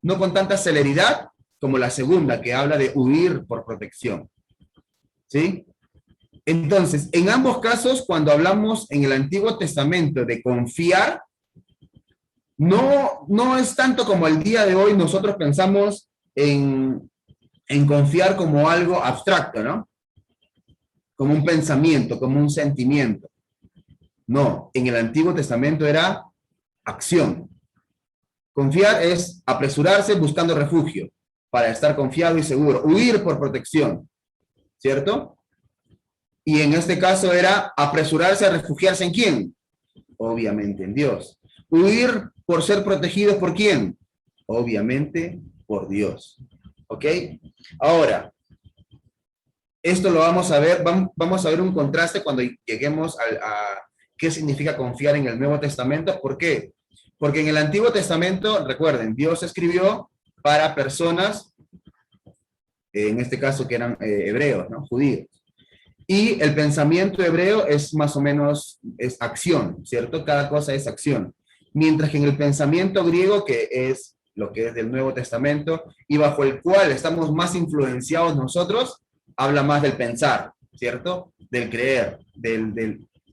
no con tanta celeridad, como la segunda, que habla de huir por protección. ¿Sí? Entonces, en ambos casos, cuando hablamos en el Antiguo Testamento de confiar, no es tanto como el día de hoy nosotros pensamos en confiar como algo abstracto, ¿no? Como un pensamiento, como un sentimiento. No, en el Antiguo Testamento era acción. Confiar es apresurarse buscando refugio para estar confiado y seguro. Huir por protección, ¿cierto? Y en este caso era apresurarse a refugiarse ¿en quién? Obviamente en Dios. Huir por ser protegidos ¿por quién? Obviamente por Dios. ¿Ok? Ahora, esto lo vamos a ver un contraste cuando lleguemos a qué significa confiar en el Nuevo Testamento. ¿Por qué? Porque en el Antiguo Testamento, recuerden, Dios escribió para personas, en este caso que eran hebreos, ¿no? Judíos. Y el pensamiento hebreo es más o menos, es acción, ¿cierto? Cada cosa es acción. Mientras que en el pensamiento griego, que es lo que es del Nuevo Testamento, y bajo el cual estamos más influenciados nosotros, habla más del pensar, ¿cierto? Del creer,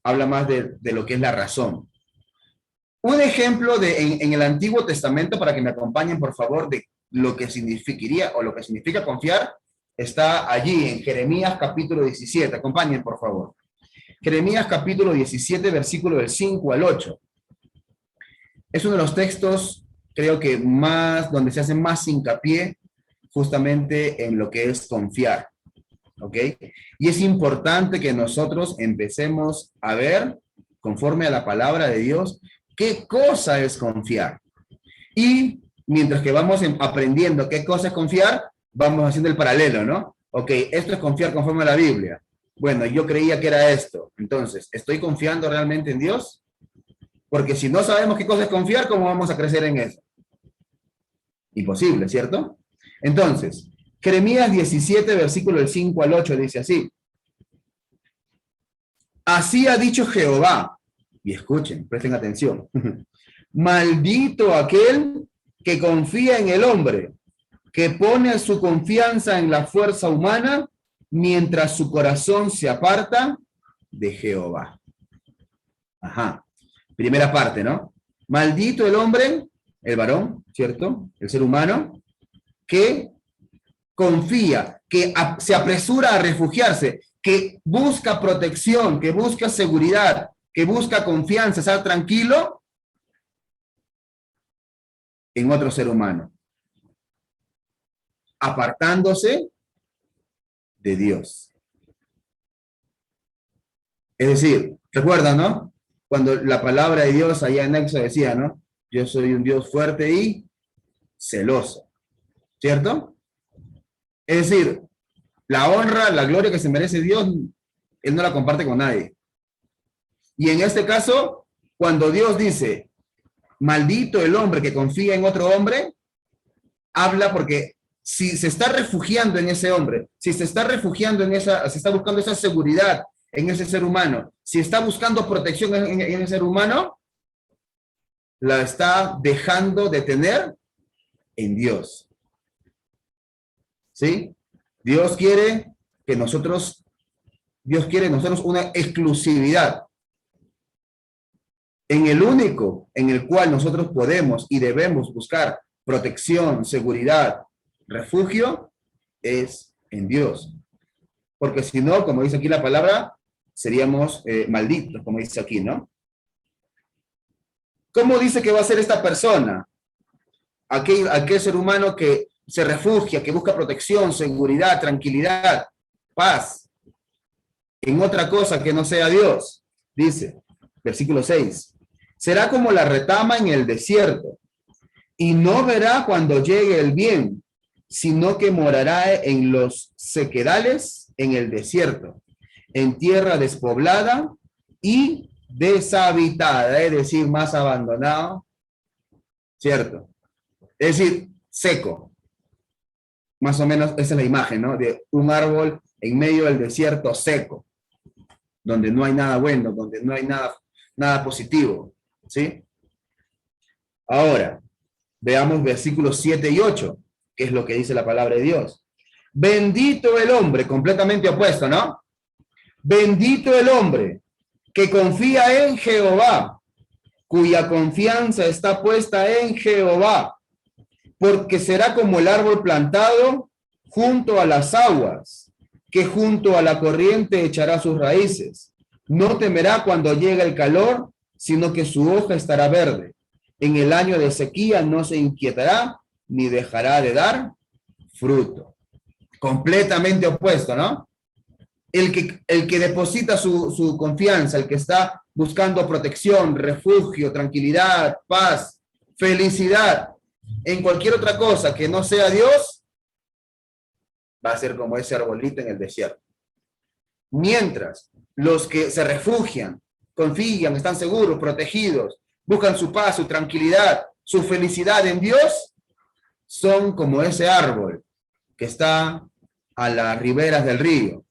habla más de lo que es la razón. Un ejemplo en el Antiguo Testamento, para que me acompañen, por favor, de lo que significaría o lo que significa confiar, está allí en Jeremías capítulo 17. Acompañen, por favor. Jeremías capítulo 17, versículo del 5 al 8. Es uno de los textos, creo que donde se hace más hincapié justamente en lo que es confiar. ¿Ok? Y es importante que nosotros empecemos a ver conforme a la palabra de Dios, qué cosa es confiar. Y mientras que vamos aprendiendo qué cosa es confiar, vamos haciendo el paralelo, ¿no? Ok, esto es confiar conforme a la Biblia. Bueno, yo creía que era esto. Entonces, ¿estoy confiando realmente en Dios? Porque si no sabemos qué cosa es confiar, ¿cómo vamos a crecer en eso? Imposible, ¿cierto? Entonces, Jeremías 17, versículo del 5 al 8, dice así. Así ha dicho Jehová. Y escuchen, presten atención. Maldito aquel que confía en el hombre, que pone su confianza en la fuerza humana, mientras su corazón se aparta de Jehová. Ajá. Primera parte, ¿no? Maldito el hombre, el varón, ¿cierto? El ser humano, que confía, que se apresura a refugiarse, que busca protección, que busca seguridad, que busca confianza, estar tranquilo en otro ser humano, apartándose de Dios. Es decir, recuerdan, ¿no? Cuando la palabra de Dios allá en Éxodo decía, ¿no? Yo soy un Dios fuerte y celoso, ¿cierto? Es decir, la honra, la gloria que se merece Dios, Él no la comparte con nadie. Y en este caso, cuando Dios dice, maldito el hombre que confía en otro hombre, habla porque si se está refugiando en ese hombre, si se está refugiando en esa, se está buscando esa seguridad en ese ser humano, si está buscando protección en ese ser humano, la está dejando de tener en Dios. ¿Sí? Dios quiere nosotros una exclusividad. En el único en el cual nosotros podemos y debemos buscar protección, seguridad, refugio, es en Dios. Porque si no, como dice aquí la palabra, seríamos malditos, como dice aquí, ¿no? ¿Cómo dice que va a ser esta persona? Aquel ser humano que se refugia, que busca protección, seguridad, tranquilidad, paz, en otra cosa que no sea Dios. Dice, versículo 6. Será como la retama en el desierto, y no verá cuando llegue el bien, sino que morará en los sequedales en el desierto, en tierra despoblada y deshabitada, es decir, más abandonado, ¿cierto? Es decir, seco. Más o menos esa es la imagen, ¿no? De un árbol en medio del desierto seco, donde no hay nada bueno, donde no hay nada positivo, ¿sí? Ahora, veamos versículos 7 y 8, que es lo que dice la palabra de Dios. Bendito el hombre, completamente opuesto, ¿no? Bendito el hombre que confía en Jehová, cuya confianza está puesta en Jehová, porque será como el árbol plantado junto a las aguas, que junto a la corriente echará sus raíces. No temerá cuando llegue el calor, sino que su hoja estará verde. En el año de sequía no se inquietará, ni dejará de dar fruto. Completamente opuesto, ¿no? El que deposita su confianza, el que está buscando protección, refugio, tranquilidad, paz, felicidad, en cualquier otra cosa que no sea Dios, va a ser como ese arbolito en el desierto. Mientras los que se refugian, confían, están seguros, protegidos, buscan su paz, su tranquilidad, su felicidad en Dios, son como ese árbol que está a las riberas del río,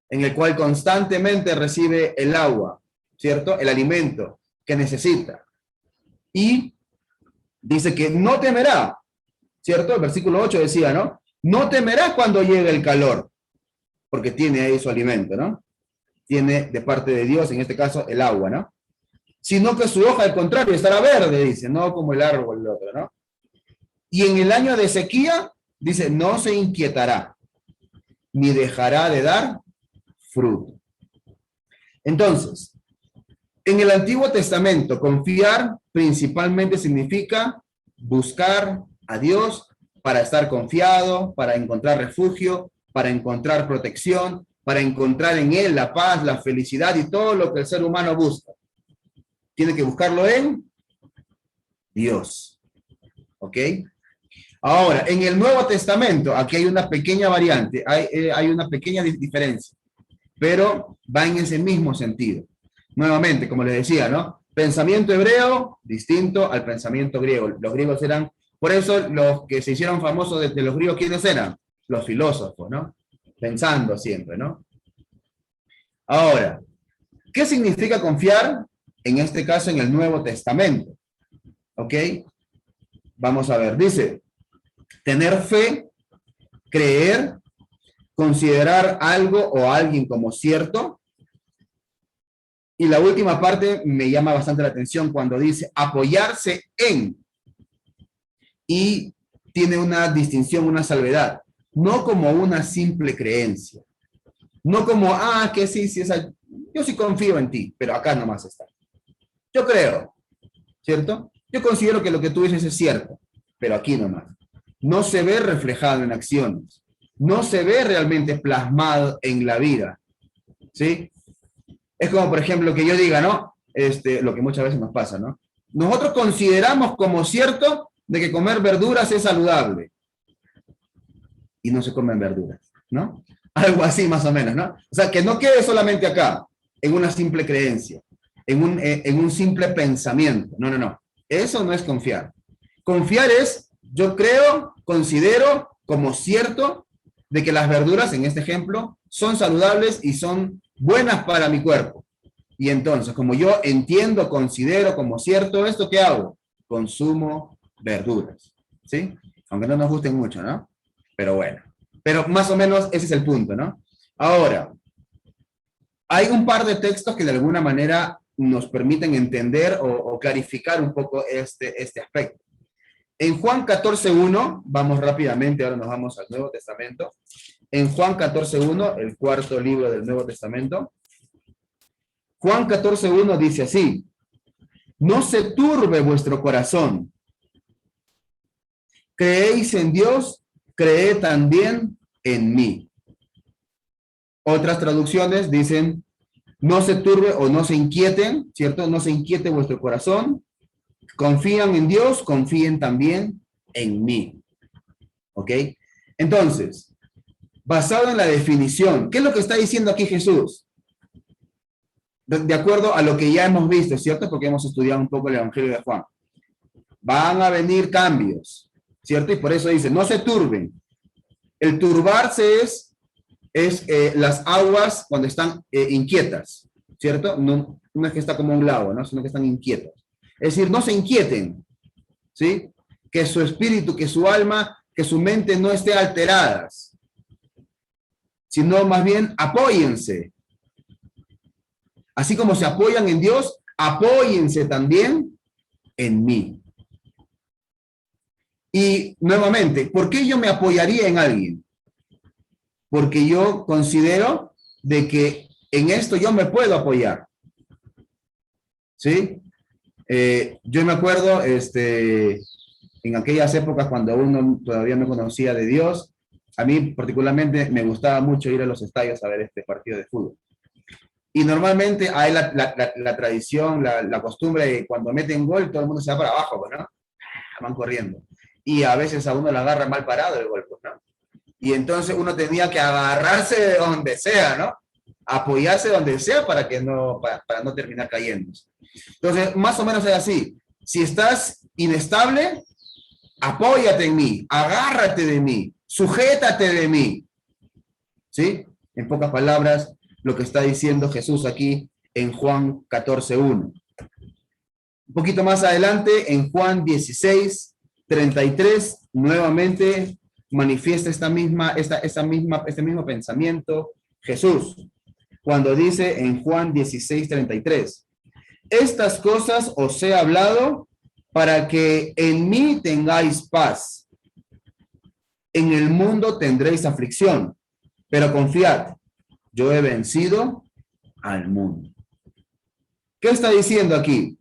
en el cual constantemente recibe el agua, ¿cierto? El alimento que necesita. Y dice que no temerá, ¿cierto? El versículo 8 decía, ¿no? No temerá cuando llegue el calor, porque tiene ahí su alimento, ¿no? Tiene de parte de Dios, en este caso, el agua, ¿no? Sino que su hoja, al contrario, estará verde, dice, no como el árbol del otro, ¿no? Y en el año de sequía, dice, no se inquietará, ni dejará de dar fruto. Entonces, en el Antiguo Testamento, confiar principalmente significa buscar a Dios para estar confiado, para encontrar refugio, para encontrar protección, para encontrar en Él la paz, la felicidad y todo lo que el ser humano busca. Tiene que buscarlo en Dios. ¿Ok? Ahora, en el Nuevo Testamento, aquí hay una pequeña variante, hay una pequeña diferencia, pero va en ese mismo sentido. Nuevamente, como les decía, ¿no? Pensamiento hebreo distinto al pensamiento griego. Los griegos eran, por eso los que se hicieron famosos de los griegos, ¿quiénes eran? Los filósofos, ¿no? Pensando siempre, ¿no? Ahora, ¿qué significa confiar? En este caso, en el Nuevo Testamento. ¿Ok? Vamos a ver, dice, tener fe, creer, considerar algo o alguien como cierto. Y la última parte me llama bastante la atención cuando dice apoyarse en. Y tiene una distinción, una salvedad. No como una simple creencia. No como, que sí, yo sí confío en ti, pero acá nomás está. Yo creo, ¿cierto? Yo considero que lo que tú dices es cierto, pero aquí nomás. No se ve reflejado en acciones. No se ve realmente plasmado en la vida. ¿Sí? Es como, por ejemplo, que yo diga, ¿no? Lo que muchas veces nos pasa, ¿no? Nosotros consideramos como cierto de que comer verduras es saludable. Y no se comen verduras, ¿no? Algo así más o menos, ¿no? O sea, que no quede solamente acá, en una simple creencia, en un simple pensamiento. No, no, no. Eso no es confiar. Confiar es, yo creo, considero como cierto de que las verduras, en este ejemplo, son saludables y son buenas para mi cuerpo. Y entonces, como yo entiendo, considero como cierto esto, ¿qué hago? Consumo verduras, ¿sí? Aunque no nos gusten mucho, ¿no? Pero bueno. Pero más o menos ese es el punto, ¿no? Ahora, hay un par de textos que de alguna manera nos permiten entender o clarificar un poco este aspecto. En Juan 14:1, vamos rápidamente, ahora nos vamos al Nuevo Testamento. En Juan 14:1, el cuarto libro del Nuevo Testamento, Juan 14:1 dice así: no se turbe vuestro corazón. Creéis en Dios, creed también en mí. Otras traducciones dicen, no se turbe o no se inquieten, ¿cierto? No se inquiete vuestro corazón. Confían en Dios, confíen también en mí. ¿Ok? Entonces, basado en la definición, ¿qué es lo que está diciendo aquí Jesús? De acuerdo a lo que ya hemos visto, ¿cierto? Porque hemos estudiado un poco el Evangelio de Juan. Van a venir cambios, ¿cierto? Y por eso dice, no se turben. El turbarse es las aguas cuando están inquietas, ¿cierto? No es que está como un lago, ¿no? Sino que están inquietas. Es decir, no se inquieten, ¿sí? Que su espíritu, que su alma, que su mente no esté alteradas, sino más bien apóyense. Así como se apoyan en Dios, apóyense también en mí. Y nuevamente, ¿por qué yo me apoyaría en alguien? Porque yo considero de que en esto yo me puedo apoyar. ¿Sí? Yo me acuerdo, en aquellas épocas cuando uno todavía no conocía de Dios, a mí particularmente me gustaba mucho ir a los estadios a ver este partido de fútbol. Y normalmente hay la tradición, la costumbre de cuando meten gol, todo el mundo se va para abajo, ¿no? Van corriendo. Y a veces a uno la agarra mal parado el gol, ¿no? Y entonces uno tenía que agarrarse de donde sea, ¿no? Apoyarse donde sea para no terminar cayendo. Entonces, más o menos es así. Si estás inestable, apóyate en mí, agárrate de mí, sujétate de mí. ¿Sí? En pocas palabras, lo que está diciendo Jesús aquí en Juan 14:1. Un poquito más adelante, en Juan 16:33, nuevamente manifiesta este mismo pensamiento Jesús, cuando dice en Juan 16:33, estas cosas os he hablado para que en mí tengáis paz. En el mundo tendréis aflicción, pero confiad, yo he vencido al mundo. ¿Qué está diciendo aquí?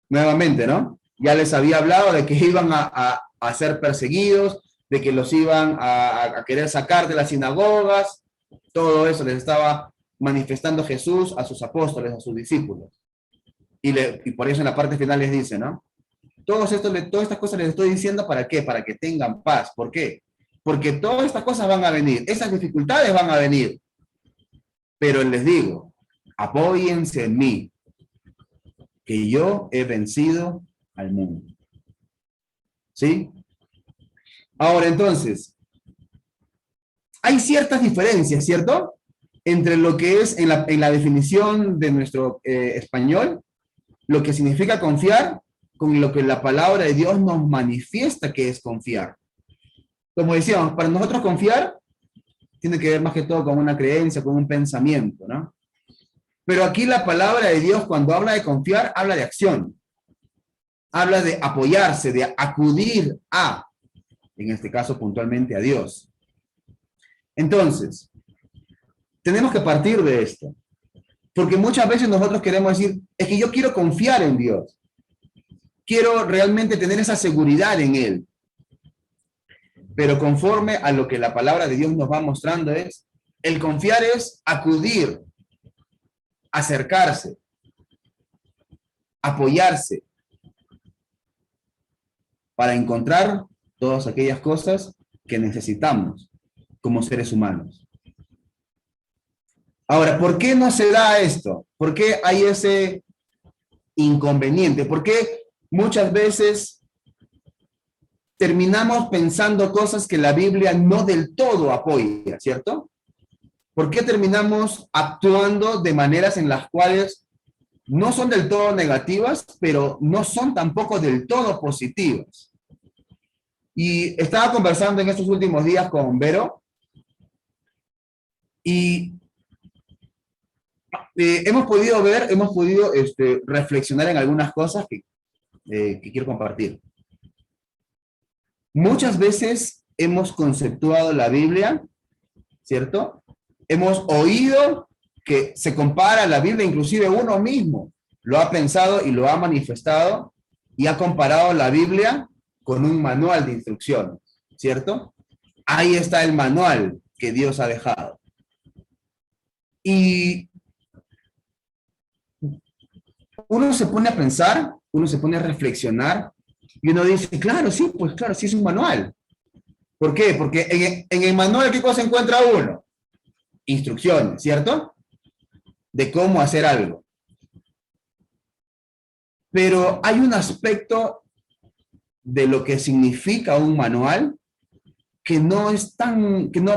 Nuevamente, ¿no? Ya les había hablado de que iban a ser perseguidos, de que los iban a querer sacar de las sinagogas, Todo eso les estaba manifestando Jesús a sus apóstoles, a sus discípulos. Y por eso en la parte final les dice, ¿no? Todas estas cosas les estoy diciendo, ¿para qué? Para que tengan paz. ¿Por qué? Porque todas estas cosas van a venir, esas dificultades van a venir. Pero les digo, apóyense en mí, que yo he vencido al mundo. ¿Sí? Ahora entonces, hay ciertas diferencias, ¿cierto? Entre lo que es en la definición de nuestro español, lo que significa confiar, con lo que la palabra de Dios nos manifiesta que es confiar. Como decíamos, para nosotros confiar tiene que ver más que todo con una creencia, con un pensamiento, ¿no? Pero aquí la palabra de Dios, cuando habla de confiar, habla de acción. Habla de apoyarse, de acudir a, en este caso puntualmente a Dios. Entonces, tenemos que partir de esto. Porque muchas veces nosotros queremos decir, es que yo quiero confiar en Dios. Quiero realmente tener esa seguridad en Él. Pero conforme a lo que la palabra de Dios nos va mostrando es, el confiar es acudir, acercarse, apoyarse, para encontrar todas aquellas cosas que necesitamos como seres humanos. Ahora, ¿por qué no se da esto? ¿Por qué hay ese inconveniente? ¿Por qué muchas veces terminamos pensando cosas que la Biblia no del todo apoya, ¿cierto? ¿Por qué terminamos actuando de maneras en las cuales no son del todo negativas, pero no son tampoco del todo positivas? Y estaba conversando en estos últimos días con Vero y hemos podido reflexionar en algunas cosas que quiero compartir. Muchas veces hemos conceptuado la Biblia, ¿cierto? Hemos oído que se compara la Biblia, inclusive uno mismo lo ha pensado y lo ha manifestado y ha comparado la Biblia con un manual de instrucciones, ¿cierto? Ahí está el manual que Dios ha dejado. Y uno se pone a pensar, uno se pone a reflexionar, y uno dice, claro, sí, pues claro, sí es un manual. ¿Por qué? Porque en el manual, ¿qué cosa encuentra uno? Instrucciones, ¿cierto? De cómo hacer algo. Pero hay un aspecto de lo que significa un manual que no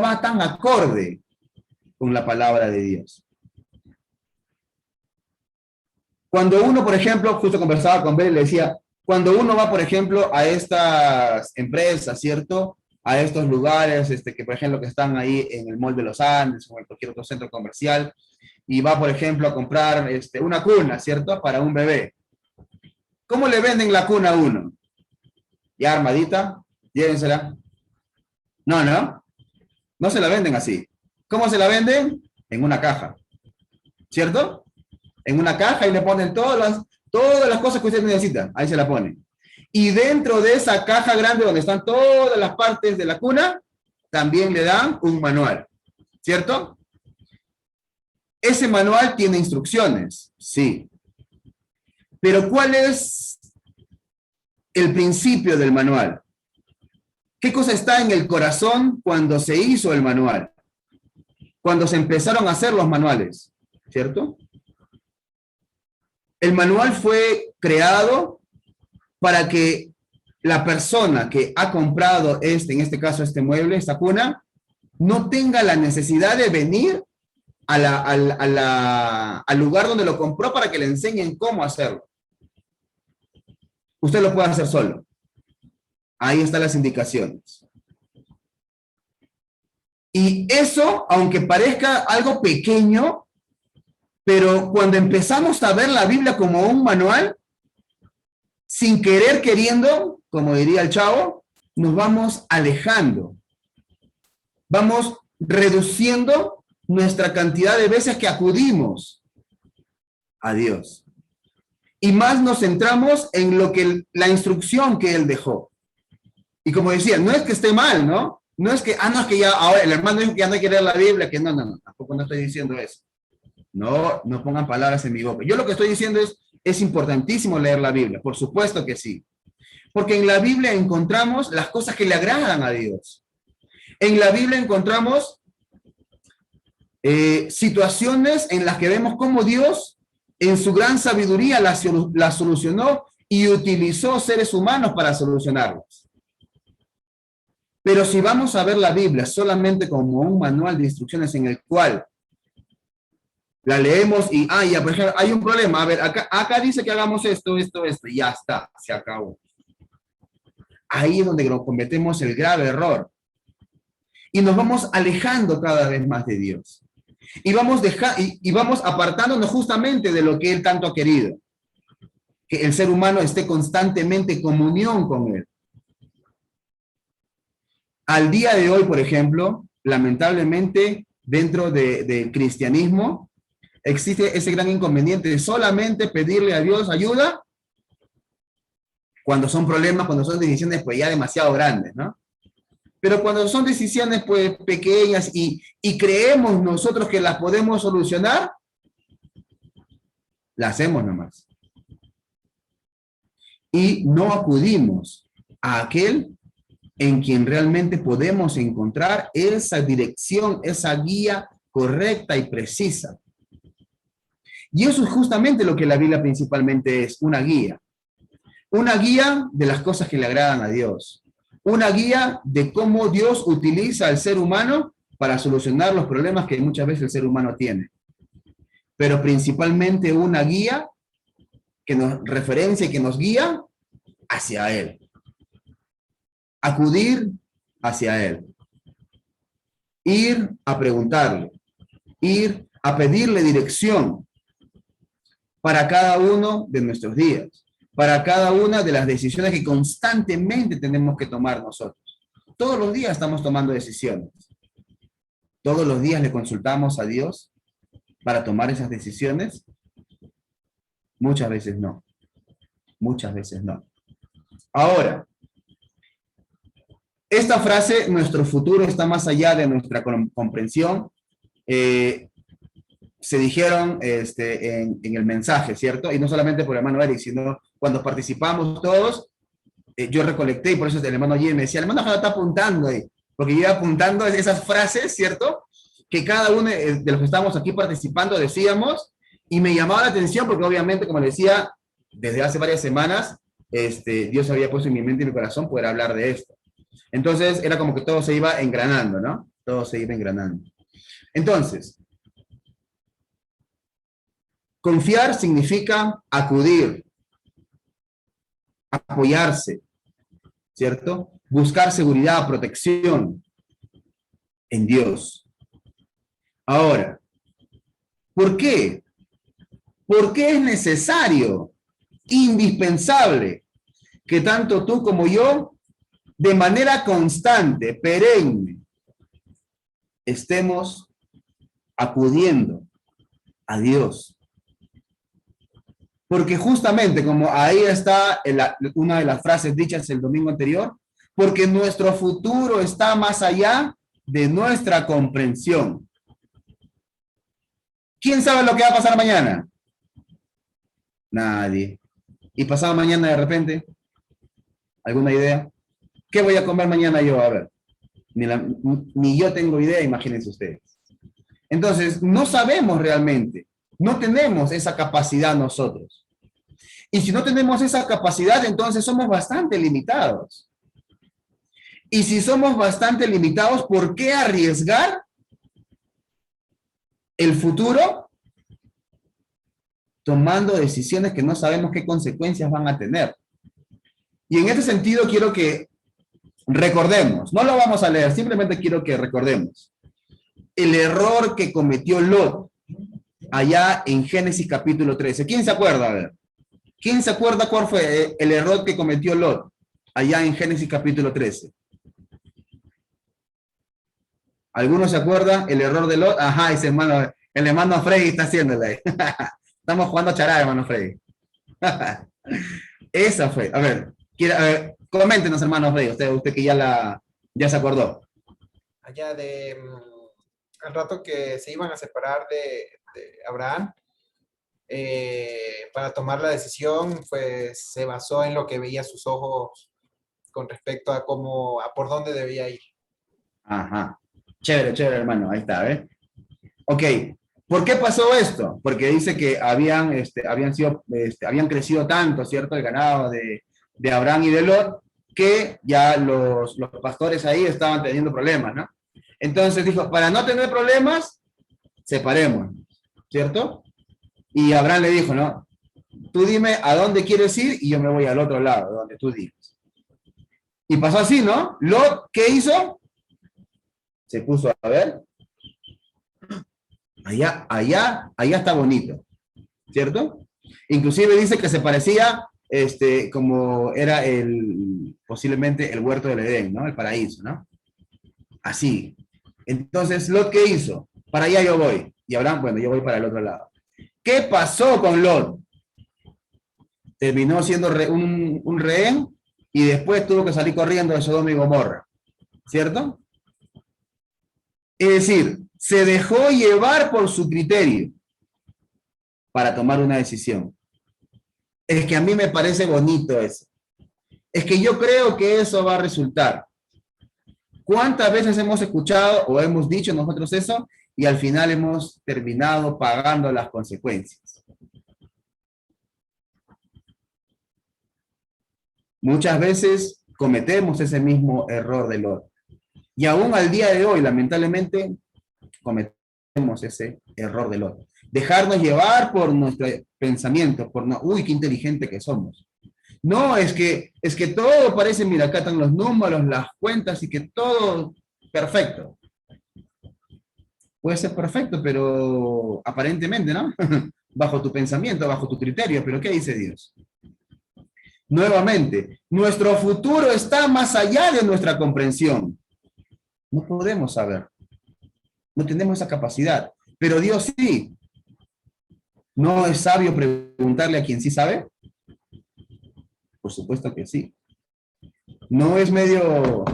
va tan acorde con la palabra de Dios. Cuando uno, por ejemplo, justo conversaba con Bel y le decía, cuando uno va, por ejemplo, a estas empresas, ¿cierto? A estos lugares, que por ejemplo, que están ahí en el Mall de los Andes o en cualquier otro centro comercial, y va, por ejemplo, a comprar una cuna, ¿cierto? Para un bebé. ¿Cómo le venden la cuna a uno? Ya armadita, llévensela. No se la venden así. ¿Cómo se la venden? En una caja, ¿cierto? En una caja y le ponen todas las cosas que usted necesita. Ahí se la ponen. Y dentro de esa caja grande donde están todas las partes de la cuna, también le dan un manual, ¿cierto? Ese manual tiene instrucciones, sí. Pero ¿cuál es el principio del manual? ¿Qué cosa está en el corazón cuando se hizo el manual? Cuando se empezaron a hacer los manuales, ¿cierto? El manual fue creado para que la persona que ha comprado en este caso este mueble, esta cuna, no tenga la necesidad de venir al lugar donde lo compró para que le enseñen cómo hacerlo. Usted lo puede hacer solo. Ahí están las indicaciones. Y eso, aunque parezca algo pequeño, pero cuando empezamos a ver la Biblia como un manual, sin querer queriendo, como diría el Chavo, nos vamos alejando. Vamos reduciendo nuestra cantidad de veces que acudimos a Dios. Y más nos centramos en la instrucción que Él dejó. Y como decía, no es que esté mal, ¿no? No es que, no es que ya, ahora el hermano dijo que ya no hay que leer la Biblia, que no. cuando estoy diciendo eso. No, no pongan palabras en mi boca. Yo lo que estoy diciendo es importantísimo leer la Biblia, por supuesto que sí. Porque en la Biblia encontramos las cosas que le agradan a Dios. En la Biblia encontramos situaciones en las que vemos cómo Dios, en su gran sabiduría, la solucionó y utilizó seres humanos para solucionarlas. Pero si vamos a ver la Biblia solamente como un manual de instrucciones en el cual la leemos y, ya, por ejemplo, hay un problema, a ver, acá dice que hagamos esto, y ya está, se acabó. Ahí es donde cometemos el grave error. Y nos vamos alejando cada vez más de Dios. Y vamos apartándonos justamente de lo que Él tanto ha querido. Que el ser humano esté constantemente en comunión con Él. Al día de hoy, por ejemplo, lamentablemente, dentro del cristianismo, existe ese gran inconveniente de solamente pedirle a Dios ayuda cuando son problemas, cuando son decisiones pues ya demasiado grandes, ¿no? Pero cuando son decisiones pues pequeñas y creemos nosotros que las podemos solucionar, las hacemos nomás. Y no acudimos a aquel en quien realmente podemos encontrar esa dirección, esa guía correcta y precisa. Y eso es justamente lo que la Biblia principalmente es, una guía. Una guía de las cosas que le agradan a Dios. Una guía de cómo Dios utiliza al ser humano para solucionar los problemas que muchas veces el ser humano tiene. Pero principalmente una guía que nos referencia y que nos guía hacia Él. Acudir hacia Él. Ir a preguntarle. Ir a pedirle dirección para cada uno de nuestros días. Para cada una de las decisiones que constantemente tenemos que tomar nosotros. Todos los días estamos tomando decisiones. Todos los días le consultamos a Dios para tomar esas decisiones. Muchas veces no. Muchas veces no. Ahora, esta frase, nuestro futuro está más allá de nuestra comprensión, se dijeron en el mensaje, ¿cierto? Y no solamente por el hermano Eric, sino cuando participamos todos, yo recolecté, y por eso el hermano Jimmy me decía, el hermano Jara está apuntando ahí, porque yo iba apuntando esas frases, ¿cierto? Que cada uno de los que estábamos aquí participando decíamos, y me llamaba la atención porque obviamente, como le decía, desde hace varias semanas, Dios había puesto en mi mente y mi corazón poder hablar de esto. Entonces, era como que todo se iba engranando, ¿no? Todo se iba engranando. Entonces, confiar significa acudir, apoyarse, ¿cierto? Buscar seguridad, protección en Dios. Ahora, ¿por qué? ¿Por qué es necesario, indispensable, que tanto tú como yo, de manera constante, perenne, estemos acudiendo a Dios? Porque justamente, como ahí está una de las frases dichas el domingo anterior, porque nuestro futuro está más allá de nuestra comprensión. ¿Quién sabe lo que va a pasar mañana? Nadie. ¿Y pasado mañana de repente? ¿Alguna idea? ¿Qué voy a comer mañana yo? A ver. Ni yo tengo idea, imagínense ustedes. Entonces, no sabemos realmente. No tenemos esa capacidad nosotros. Y si no tenemos esa capacidad, entonces somos bastante limitados. Y si somos bastante limitados, ¿por qué arriesgar el futuro tomando decisiones que no sabemos qué consecuencias van a tener? Y en ese sentido quiero que recordemos, no lo vamos a leer, simplemente quiero que recordemos el error que cometió Lot allá en Génesis capítulo 13. ¿Quién se acuerda? A ver, ¿quién se acuerda cuál fue el error que cometió Lot allá en Génesis capítulo 13? ¿Alguno se acuerda el error de Lot? Ajá, ese hermano, el hermano Freddy está haciéndole. Estamos jugando charada, hermano Freddy. Esa fue. A ver, coméntenos, hermano Freddy, usted que ya se acordó. Allá de al rato que se iban a separar de Abraham, para tomar la decisión, pues se basó en lo que veía sus ojos con respecto a cómo, a por dónde debía ir. Ajá. Chévere, chévere, hermano. Ahí está, ¿ves? Ok. ¿Por qué pasó esto? Porque dice que habían crecido tanto, ¿cierto? El ganado de Abraham y de Lot, que ya los pastores ahí estaban teniendo problemas, ¿no? Entonces dijo, para no tener problemas, separemos, ¿cierto? Y Abraham le dijo, no, tú dime a dónde quieres ir y yo me voy al otro lado, donde tú digas. Y pasó así, ¿no? Lot, ¿qué hizo? Se puso a ver. Allá está bonito, ¿cierto? Inclusive dice que se parecía, como era posiblemente el huerto del Edén, ¿no? El paraíso, ¿no? Así. Entonces, Lot, ¿qué hizo? Para allá yo voy. Y Abraham, bueno, yo voy para el otro lado. ¿Qué pasó con Lot? Terminó siendo un rehén y después tuvo que salir corriendo de Sodoma y Gomorra, ¿cierto? Es decir, se dejó llevar por su criterio para tomar una decisión. Es que a mí me parece bonito eso. Es que yo creo que eso va a resultar. ¿Cuántas veces hemos escuchado o hemos dicho nosotros eso y al final hemos terminado pagando las consecuencias? Muchas veces cometemos ese mismo error del otro. Y aún al día de hoy, lamentablemente, cometemos ese error del otro. Dejarnos llevar por nuestro pensamiento, uy, qué inteligente que somos. No, es que todo parece, mira, acá están los números, las cuentas y que todo perfecto. Puede ser perfecto, pero aparentemente, ¿no? Bajo tu pensamiento, bajo tu criterio, pero ¿qué dice Dios? Nuevamente, nuestro futuro está más allá de nuestra comprensión. No podemos saber. No tenemos esa capacidad. Pero Dios sí. ¿No es sabio preguntarle a quien sí sabe? Por supuesto que sí. ¿No es medio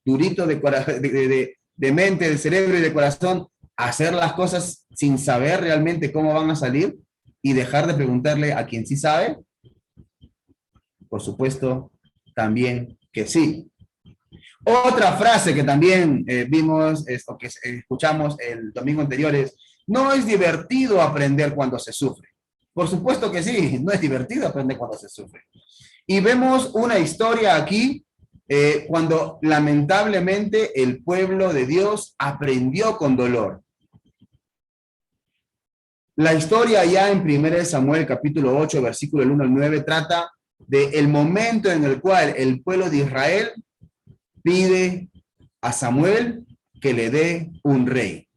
durito de mente, de cerebro y de corazón hacer las cosas sin saber realmente cómo van a salir y dejar de preguntarle a quien sí sabe? Por supuesto, también que sí. Otra frase que también vimos, o que escuchamos el domingo anterior es, no es divertido aprender cuando se sufre. Por supuesto que sí, no es divertido aprender cuando se sufre. Y vemos una historia aquí, cuando lamentablemente el pueblo de Dios aprendió con dolor. La historia ya en 1 Samuel capítulo 8, versículo 1 al 9, trata del momento en el cual el pueblo de Israel pide a Samuel que le dé un rey.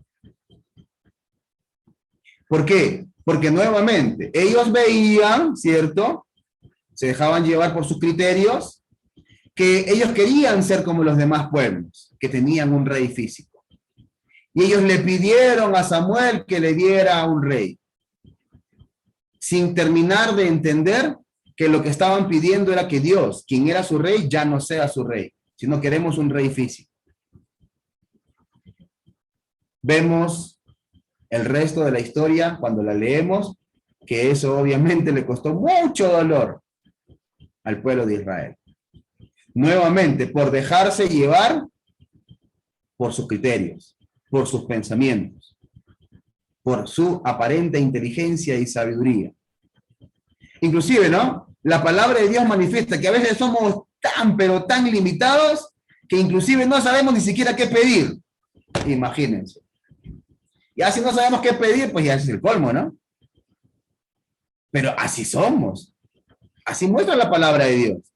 ¿Por qué? Porque nuevamente ellos veían, ¿cierto? Se dejaban llevar por sus criterios, que ellos querían ser como los demás pueblos, que tenían un rey físico. Y ellos le pidieron a Samuel que le diera un rey, sin terminar de entender que lo que estaban pidiendo era que Dios, quien era su rey, ya no sea su rey, sino queremos un rey físico. Vemos el resto de la historia cuando la leemos, que eso obviamente le costó mucho dolor al pueblo de Israel. Nuevamente, por dejarse llevar por sus criterios, por sus pensamientos, por su aparente inteligencia y sabiduría. Inclusive, ¿no? La palabra de Dios manifiesta que a veces somos pero tan limitados que inclusive no sabemos ni siquiera qué pedir. Imagínense. Ya si no sabemos qué pedir, pues ya es el colmo, ¿no? Pero así somos. Así muestra la palabra de Dios.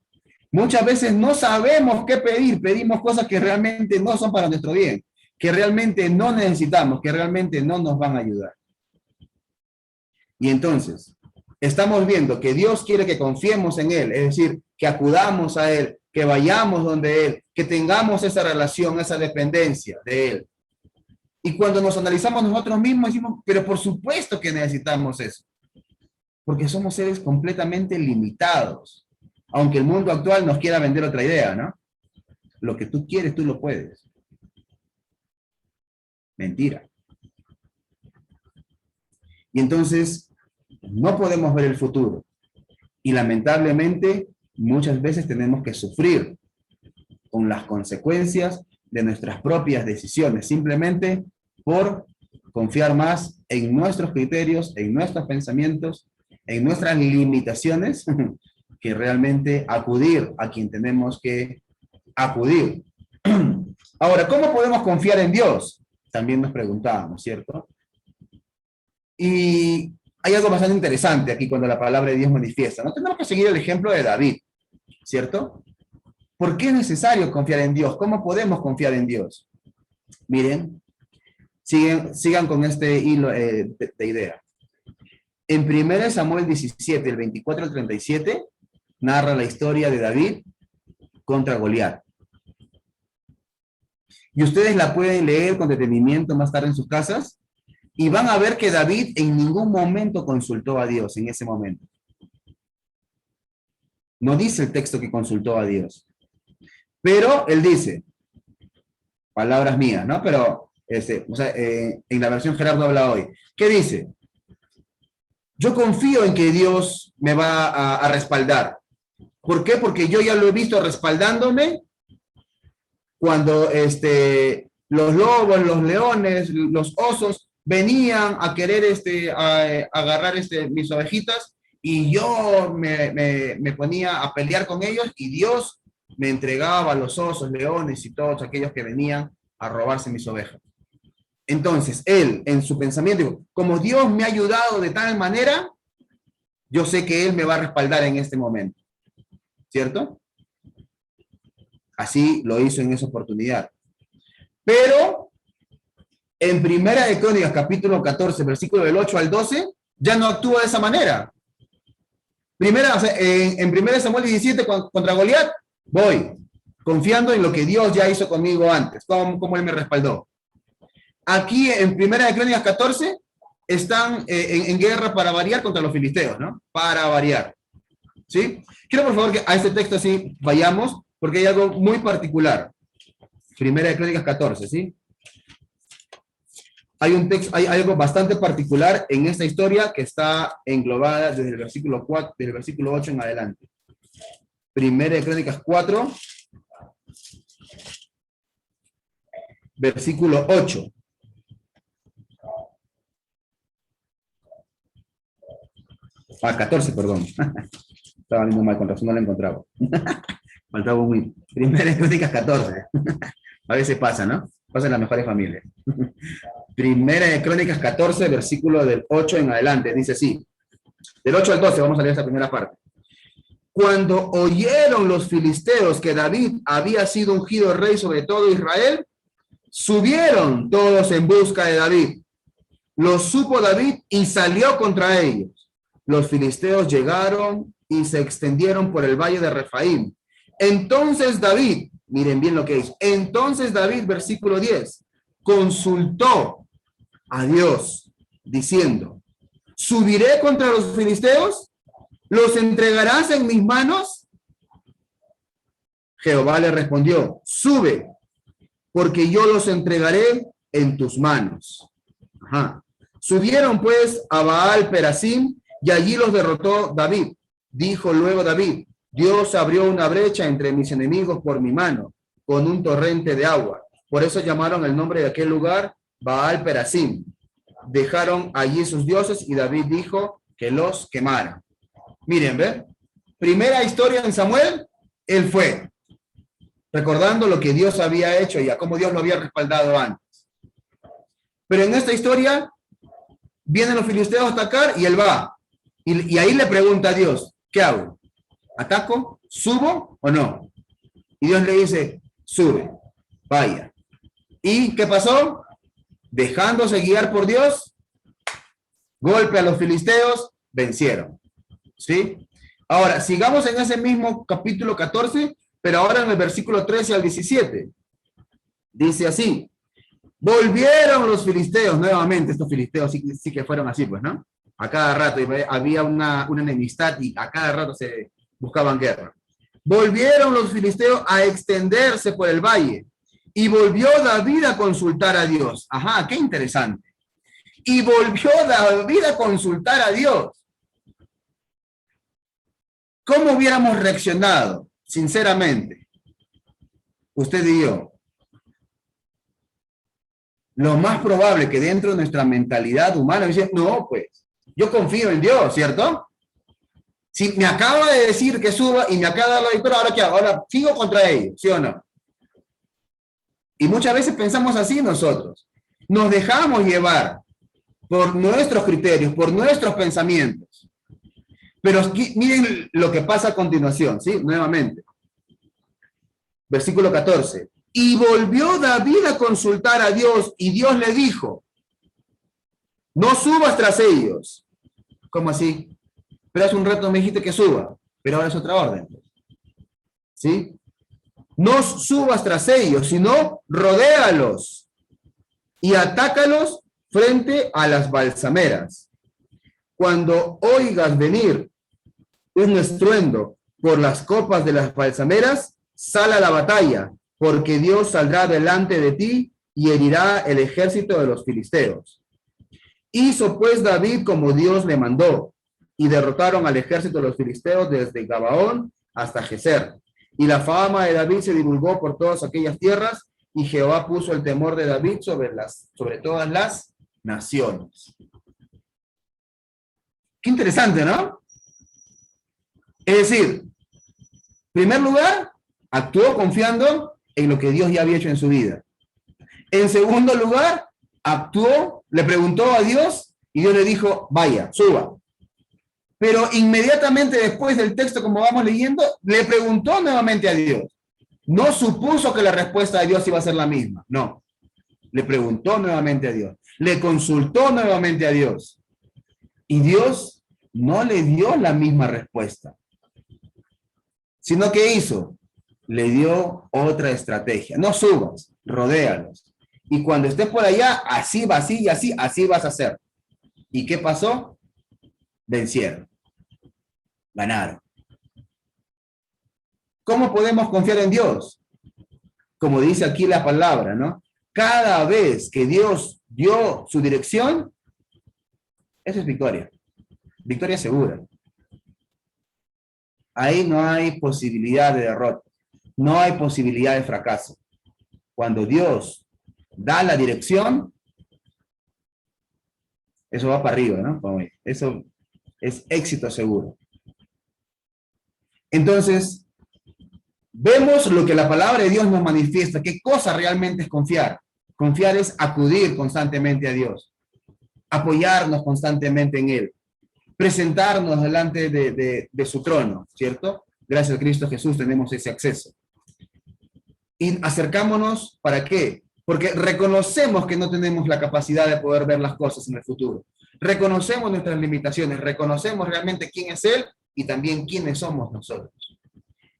Muchas veces no sabemos qué pedir, pedimos cosas que realmente no son para nuestro bien, que realmente no necesitamos, que realmente no nos van a ayudar. Y entonces, estamos viendo que Dios quiere que confiemos en Él, es decir, que acudamos a Él, que vayamos donde Él, que tengamos esa relación, esa dependencia de Él. Y cuando nos analizamos nosotros mismos, decimos, pero por supuesto que necesitamos eso, porque somos seres completamente limitados, aunque el mundo actual nos quiera vender otra idea, ¿no? Lo que tú quieres, tú lo puedes. Mentira. Y entonces no podemos ver el futuro. Y lamentablemente muchas veces tenemos que sufrir con las consecuencias de nuestras propias decisiones, simplemente por confiar más en nuestros criterios, en nuestros pensamientos, en nuestras limitaciones, que realmente acudir a quien tenemos que acudir. Ahora, ¿cómo podemos confiar en Dios? También nos preguntábamos, ¿cierto? Y hay algo bastante interesante aquí cuando la palabra de Dios manifiesta, ¿no? Tenemos que seguir el ejemplo de David, ¿cierto? ¿Por qué es necesario confiar en Dios? ¿Cómo podemos confiar en Dios? Miren, sigan con este hilo de idea. En 1 Samuel 17, el 24 al 37, narra la historia de David contra Goliat. Y ustedes la pueden leer con detenimiento más tarde en sus casas, y van a ver que David en ningún momento consultó a Dios en ese momento. No dice el texto que consultó a Dios. Pero él dice, palabras mías, ¿no? Pero en la versión Gerardo habla hoy. ¿Qué dice? Yo confío en que Dios me va a respaldar. ¿Por qué? Porque yo ya lo he visto respaldándome cuando los lobos, los leones, los osos venían a querer a agarrar mis ovejitas, y yo me ponía a pelear con ellos, y Dios me entregaba a los osos, leones y todos aquellos que venían a robarse mis ovejas. Entonces, él, en su pensamiento, dijo, como Dios me ha ayudado de tal manera, yo sé que Él me va a respaldar en este momento. ¿Cierto? Así lo hizo en esa oportunidad. Pero, en Primera de Crónicas, capítulo 14, versículo del 8 al 12, ya no actúa de esa manera. En 1 Samuel 17, contra Goliat, voy, confiando en lo que Dios ya hizo conmigo antes, cómo Él me respaldó. Aquí en Primera de Crónicas 14 están en guerra para variar contra los filisteos, ¿no? Para variar. ¿Sí? Quiero por favor que a este texto sí vayamos, porque hay algo muy particular. Primera de Crónicas 14, ¿sí? Hay algo bastante particular en esta historia que está englobada desde el versículo 4, desde el versículo 8 en adelante. Primera de Crónicas 4, versículo 8. Ah, 14, perdón. Estaba viendo mal, con razón no la encontraba. Faltaba un win. Primera Crónicas 14. A veces pasa, ¿no? Pasa en las mejores familias. Primera de Crónicas 14, versículo del 8 en adelante. Dice así. Del 8 al 12, vamos a leer esa primera parte. Cuando oyeron los filisteos que David había sido ungido rey sobre todo Israel, subieron todos en busca de David. Lo supo David y salió contra ellos. Los filisteos llegaron y se extendieron por el valle de Refaim. Entonces David, miren bien lo que es. Entonces David, versículo 10, consultó a Dios, diciendo, ¿subiré contra los filisteos? ¿Los entregarás en mis manos? Jehová le respondió, sube, porque yo los entregaré en tus manos. Ajá. Subieron pues a Baal Perasim, y allí los derrotó David. Dijo luego David, Dios abrió una brecha entre mis enemigos por mi mano, con un torrente de agua. Por eso llamaron el nombre de aquel lugar Baal Perasim. Dejaron allí sus dioses y David dijo que los quemaran. Miren, ¿ven? Primera historia en Samuel, él fue, recordando lo que Dios había hecho y a cómo Dios lo había respaldado antes. Pero en esta historia, vienen los filisteos a atacar y él va. Y ahí le pregunta a Dios, ¿qué hago? ¿Ataco? ¿Subo o no? Y Dios le dice, sube, vaya. ¿Y qué pasó? Dejándose guiar por Dios, golpe a los filisteos, vencieron. ¿Sí? Ahora, sigamos en ese mismo capítulo 14, pero ahora en el versículo 13 al 17. Dice así, volvieron los filisteos, nuevamente estos filisteos sí que fueron así, pues, ¿no? A cada rato había una enemistad y a cada rato se buscaban guerra. Volvieron los filisteos a extenderse por el valle y volvió David a consultar a Dios. Ajá, qué interesante. Y volvió David a consultar a Dios. ¿Cómo hubiéramos reaccionado, sinceramente? Usted y yo. Lo más probable que dentro de nuestra mentalidad humana dice, no, pues, yo confío en Dios, ¿cierto? Si me acaba de decir que suba y me acaba de dar la victoria, ¿ahora qué hago? Ahora sigo contra ellos, ¿sí o no? Y muchas veces pensamos así nosotros. Nos dejamos llevar por nuestros criterios, por nuestros pensamientos. Pero miren lo que pasa a continuación, ¿sí? Nuevamente. Versículo 14. Y volvió David a consultar a Dios, y Dios le dijo, no subas tras ellos. ¿Cómo así? Pero hace un rato me dijiste que suba, pero ahora es otra orden. ¿Sí? No subas tras ellos, sino rodéalos y atácalos frente a las balsameras. Cuando oigas venir un estruendo por las copas de las balsameras, sal a la batalla, porque Dios saldrá delante de ti y herirá el ejército de los filisteos. Hizo pues David como Dios le mandó, y derrotaron al ejército de los filisteos desde Gabaón hasta Geser. Y la fama de David se divulgó por todas aquellas tierras, y Jehová puso el temor de David sobre todas las naciones. Qué interesante, ¿no? Es decir, en primer lugar, actuó confiando en lo que Dios ya había hecho en su vida. En segundo lugar, actuó, le preguntó a Dios, y Dios le dijo, vaya, suba. Pero inmediatamente después del texto, como vamos leyendo, le preguntó nuevamente a Dios. No supuso que la respuesta de Dios iba a ser la misma. No. Le preguntó nuevamente a Dios. Le consultó nuevamente a Dios. Y Dios no le dio la misma respuesta. Sino que hizo, le dio otra estrategia. No subas, rodéalos. Y cuando estés por allá, así va, así y así vas a hacer. ¿Y qué pasó? Vencieron. Ganaron. ¿Cómo podemos confiar en Dios? Como dice aquí la palabra, ¿no? Cada vez que Dios dio su dirección, eso es victoria. Victoria segura. Ahí no hay posibilidad de derrota. No hay posibilidad de fracaso. Cuando Dios da la dirección, eso va para arriba, ¿no? Eso es éxito seguro. Entonces, vemos lo que la palabra de Dios nos manifiesta. ¿Qué cosa realmente es confiar? Confiar es acudir constantemente a Dios, apoyarnos constantemente en Él, presentarnos delante de su trono, ¿cierto? Gracias a Cristo Jesús tenemos ese acceso. Y acercámonos, ¿para qué? Porque reconocemos que no tenemos la capacidad de poder ver las cosas en el futuro. Reconocemos nuestras limitaciones, reconocemos realmente quién es Él y también quiénes somos nosotros.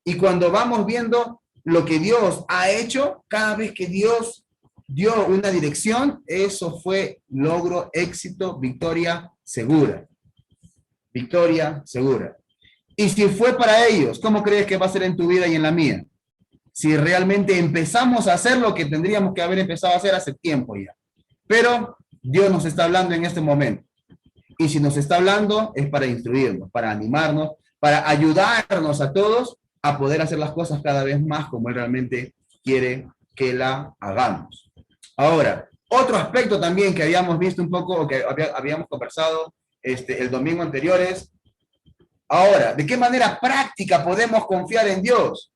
Y cuando vamos viendo lo que Dios ha hecho, cada vez que Dios dio una dirección, eso fue logro, éxito, victoria segura. Victoria segura. Y si fue para ellos, ¿cómo crees que va a ser en tu vida y en la mía? Si realmente empezamos a hacer lo que tendríamos que haber empezado a hacer hace tiempo ya. Pero Dios nos está hablando en este momento. Y si nos está hablando es para instruirnos, para animarnos, para ayudarnos a todos a poder hacer las cosas cada vez más como Él realmente quiere que la hagamos. Ahora, otro aspecto también que habíamos visto un poco, o que habíamos conversado el domingo anterior es, ahora, ¿de qué manera práctica podemos confiar en Dios?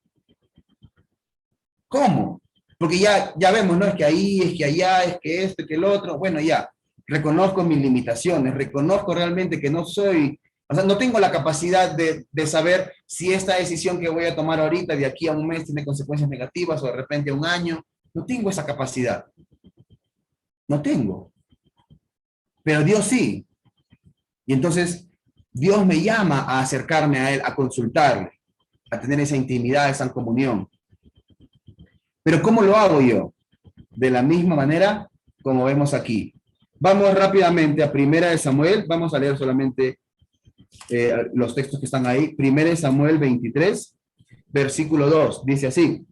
¿Cómo? Porque ya vemos, ¿no? Es que ahí, es que allá, es que esto, es que el otro. Bueno, ya, reconozco mis limitaciones, reconozco realmente que no soy, o sea, no tengo la capacidad de saber si esta decisión que voy a tomar ahorita de aquí a un mes tiene consecuencias negativas o de repente a un año. No tengo esa capacidad. No tengo. Pero Dios sí. Y entonces Dios me llama a acercarme a Él, a consultarle, a tener esa intimidad, esa comunión. Pero ¿cómo lo hago yo? De la misma manera como vemos aquí. Vamos rápidamente a 1 Samuel, vamos a leer solamente los textos que están ahí. 1 Samuel 23, versículo 2, dice así.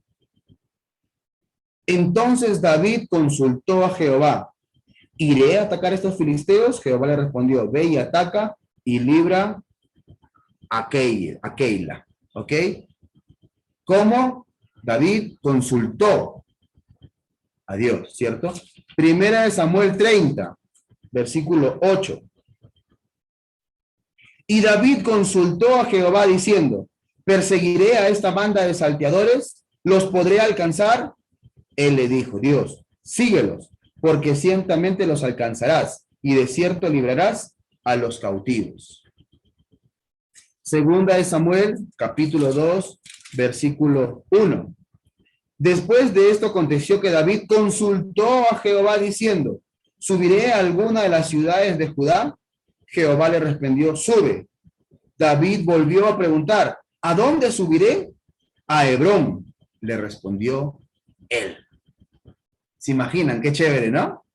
Entonces David consultó a Jehová, ¿iré a atacar a estos filisteos? Jehová le respondió, ve y ataca y libra a Keila. ¿Ok? ¿Cómo? David consultó a Dios, ¿cierto? Primera de Samuel 30, versículo 8. Y David consultó a Jehová diciendo, ¿perseguiré a esta banda de salteadores? ¿Los podré alcanzar? Él le dijo, Dios, síguelos, porque ciertamente los alcanzarás, y de cierto librarás a los cautivos. Segunda de Samuel, capítulo 2, versículo 1. Después de esto aconteció que David consultó a Jehová diciendo, ¿subiré a alguna de las ciudades de Judá? Jehová le respondió, sube. David volvió a preguntar, ¿a dónde subiré? A Hebrón, le respondió él. ¿Se imaginan? Qué chévere, ¿no?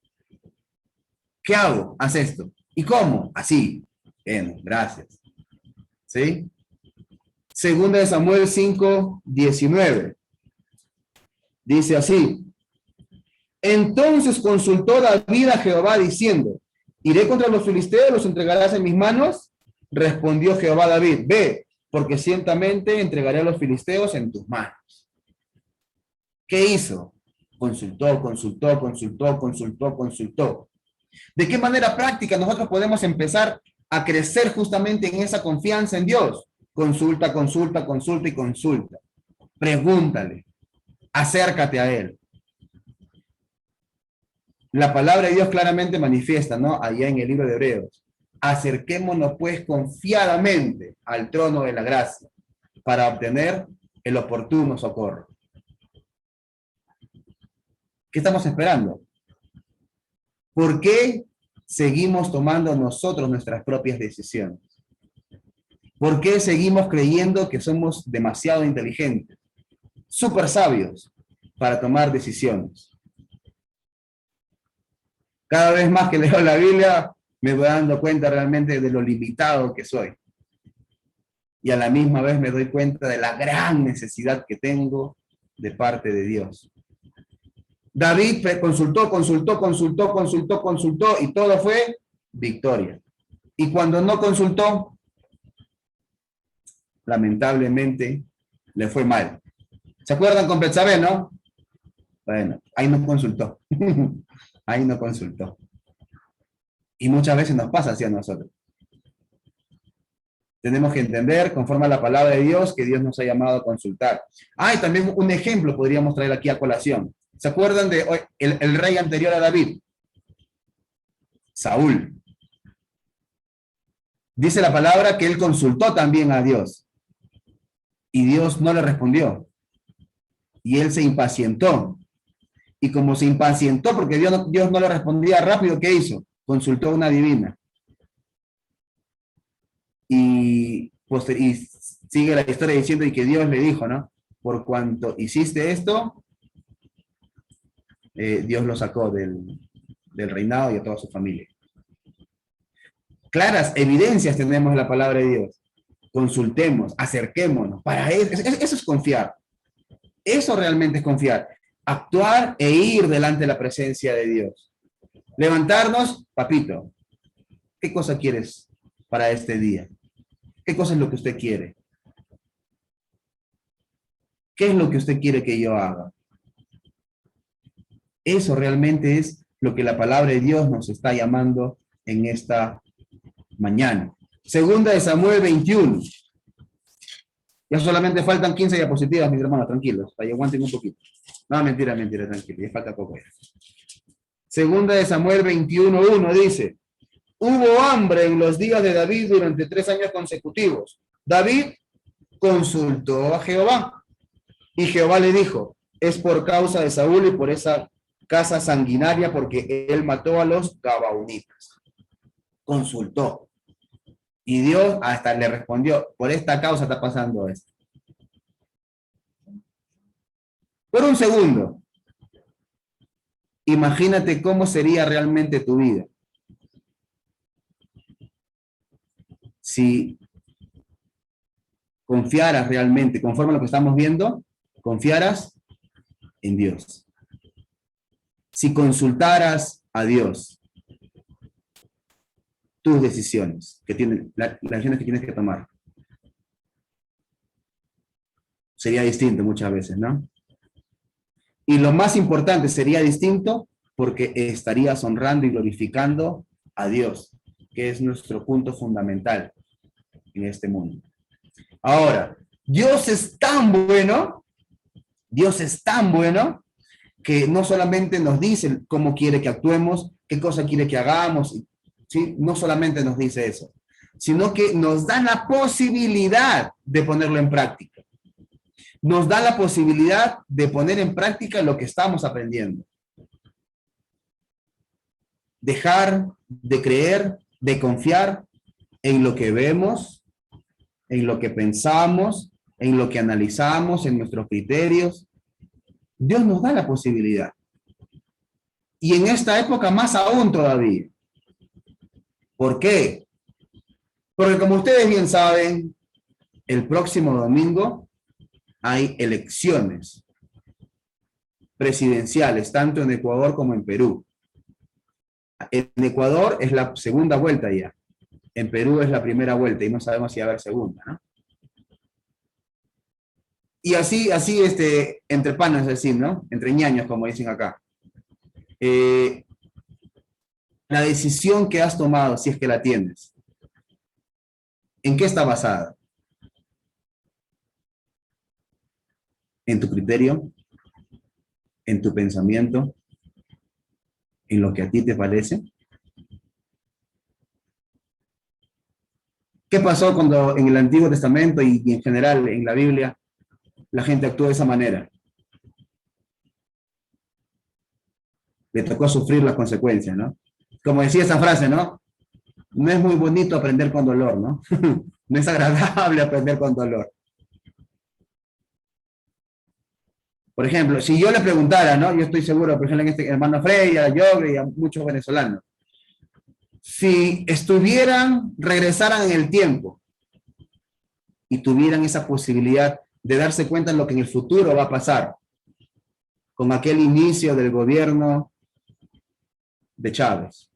¿Qué hago? Haz esto. ¿Y cómo? Así. Bien, gracias. ¿Sí? Segunda de Samuel 5, 19. Dice así. Entonces consultó David a Jehová diciendo, ¿iré contra los filisteos? ¿Los entregarás en mis manos? Respondió Jehová a David, ve, porque ciertamente entregaré a los filisteos en tus manos. ¿Qué hizo? Consultó. ¿De qué manera práctica nosotros podemos empezar a crecer justamente en esa confianza en Dios? Consulta. Pregúntale. Acércate a Él. La palabra de Dios claramente manifiesta, ¿no? Allá en el libro de Hebreos. Acerquémonos pues confiadamente al trono de la gracia para obtener el oportuno socorro. ¿Qué estamos esperando? ¿Por qué seguimos tomando nosotros nuestras propias decisiones? ¿Por qué seguimos creyendo que somos demasiado inteligentes, súper sabios para tomar decisiones? Cada vez más que leo la Biblia, me voy dando cuenta realmente de lo limitado que soy. Y a la misma vez me doy cuenta de la gran necesidad que tengo de parte de Dios. David consultó y todo fue victoria. Y cuando no consultó, lamentablemente le fue mal. ¿Se acuerdan con Betsabé, no? Bueno, ahí no consultó. Ahí no consultó. Y muchas veces nos pasa así a nosotros. Tenemos que entender, conforme a la palabra de Dios, que Dios nos ha llamado a consultar. Y también un ejemplo podríamos traer aquí a colación. ¿Se acuerdan de el rey anterior a David? Saúl. Dice la palabra que él consultó también a Dios. Y Dios no le respondió. Y él se impacientó. Y como se impacientó porque Dios no le respondía rápido, ¿qué hizo? Consultó a una divina. Y sigue la historia diciendo y que Dios le dijo, ¿no? Por cuanto hiciste esto, Dios lo sacó del reinado y a toda su familia. Claras evidencias tenemos en la palabra de Dios. Consultemos, acerquémonos. Para eso es confiar. Eso realmente es confiar. Actuar e ir delante de la presencia de Dios. Levantarnos, papito, ¿qué cosa quieres para este día? ¿Qué cosa es lo que usted quiere? ¿Qué es lo que usted quiere que yo haga? Eso realmente es lo que la palabra de Dios nos está llamando en esta mañana. Segunda de Samuel 21. Ya solamente faltan 15 diapositivas, mis hermanos, tranquilos. Ahí aguanten un poquito. No, mentira, tranquilo. Ya falta poco. Segunda de Samuel 21:1 dice, hubo hambre en los días de David durante 3 años consecutivos. David consultó a Jehová. Y Jehová le dijo, es por causa de Saúl y por esa casa sanguinaria, porque él mató a los gabaonitas. Consultó. Y Dios hasta le respondió, por esta causa está pasando esto. Por un segundo, imagínate cómo sería realmente tu vida si confiaras realmente, conforme a lo que estamos viendo, confiaras en Dios. Si consultaras a Dios, tus decisiones, las decisiones que tienes que tomar. Sería distinto muchas veces, ¿no? Y lo más importante, sería distinto porque estarías honrando y glorificando a Dios, que es nuestro punto fundamental en este mundo. Ahora, Dios es tan bueno que no solamente nos dice cómo quiere que actuemos, qué cosa quiere que hagamos, ¿sí? No solamente nos dice eso, sino que nos da la posibilidad de ponerlo en práctica. Nos da la posibilidad de poner en práctica lo que estamos aprendiendo. Dejar de creer, de confiar en lo que vemos, en lo que pensamos, en lo que analizamos, en nuestros criterios. Dios nos da la posibilidad. Y en esta época más aún todavía. ¿Por qué? Porque como ustedes bien saben, el próximo domingo hay elecciones presidenciales, tanto en Ecuador como en Perú. En Ecuador es la segunda vuelta ya. En Perú es la primera vuelta y no sabemos si va a haber segunda, ¿no? Y así, entre panas, es decir, ¿no? Entre ñaños, como dicen acá. La decisión que has tomado, si es que la tienes, ¿en qué está basada? ¿En tu criterio? ¿En tu pensamiento? ¿En lo que a ti te parece? ¿Qué pasó cuando en el Antiguo Testamento y en general en la Biblia la gente actuó de esa manera? Le tocó sufrir las consecuencias, ¿no? Como decía esa frase, ¿no? No es muy bonito aprender con dolor, ¿no? No es agradable aprender con dolor. Por ejemplo, si yo le preguntara, ¿no? Yo estoy seguro, por ejemplo, en este hermano Frey, a Yogre y a muchos venezolanos, si regresaran en el tiempo y tuvieran esa posibilidad de darse cuenta de lo que en el futuro va a pasar con aquel inicio del gobierno de Chávez.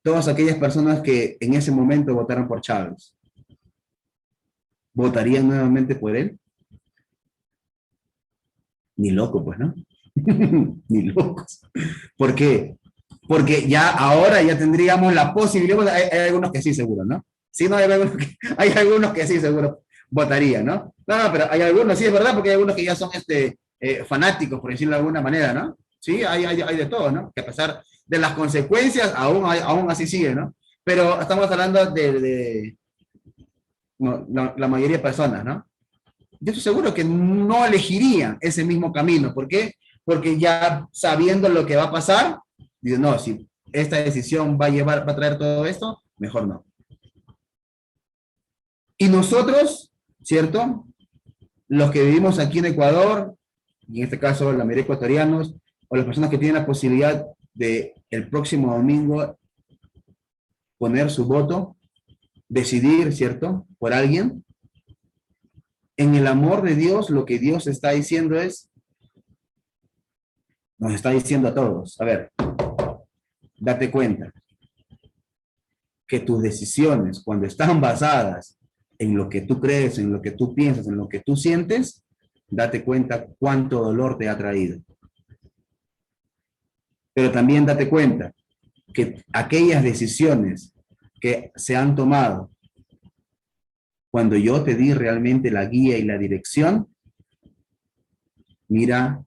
Todas aquellas personas que en ese momento votaron por Chávez, ¿votarían nuevamente por él? Ni loco, pues, ¿no? Ni locos. ¿Por qué? Porque ahora ya tendríamos la posibilidad, hay algunos que sí, seguro, ¿no? Sí, no, hay algunos que sí, seguro, votarían, ¿no? No, pero hay algunos, sí, es verdad, porque hay algunos que ya son fanáticos, por decirlo de alguna manera, ¿no? Sí, hay de todo, ¿no? Que a pesar de las consecuencias, aún así sigue, ¿no? Pero estamos hablando no, la mayoría de personas, ¿no? Yo estoy seguro que no elegirían ese mismo camino. ¿Por qué? Porque ya sabiendo lo que va a pasar, dicen, no, si esta decisión va a traer todo esto, mejor no. Y nosotros, ¿cierto? Los que vivimos aquí en Ecuador, y en este caso la mayoría de ecuatorianos, o las personas que tienen la posibilidad de el próximo domingo poner su voto, decidir, ¿cierto? Por alguien. En el amor de Dios, lo que Dios está diciendo nos está diciendo a todos, a ver, date cuenta que tus decisiones, cuando están basadas en lo que tú crees, en lo que tú piensas, en lo que tú sientes, date cuenta cuánto dolor te ha traído. Pero también date cuenta que aquellas decisiones que se han tomado cuando yo te di realmente la guía y la dirección, mira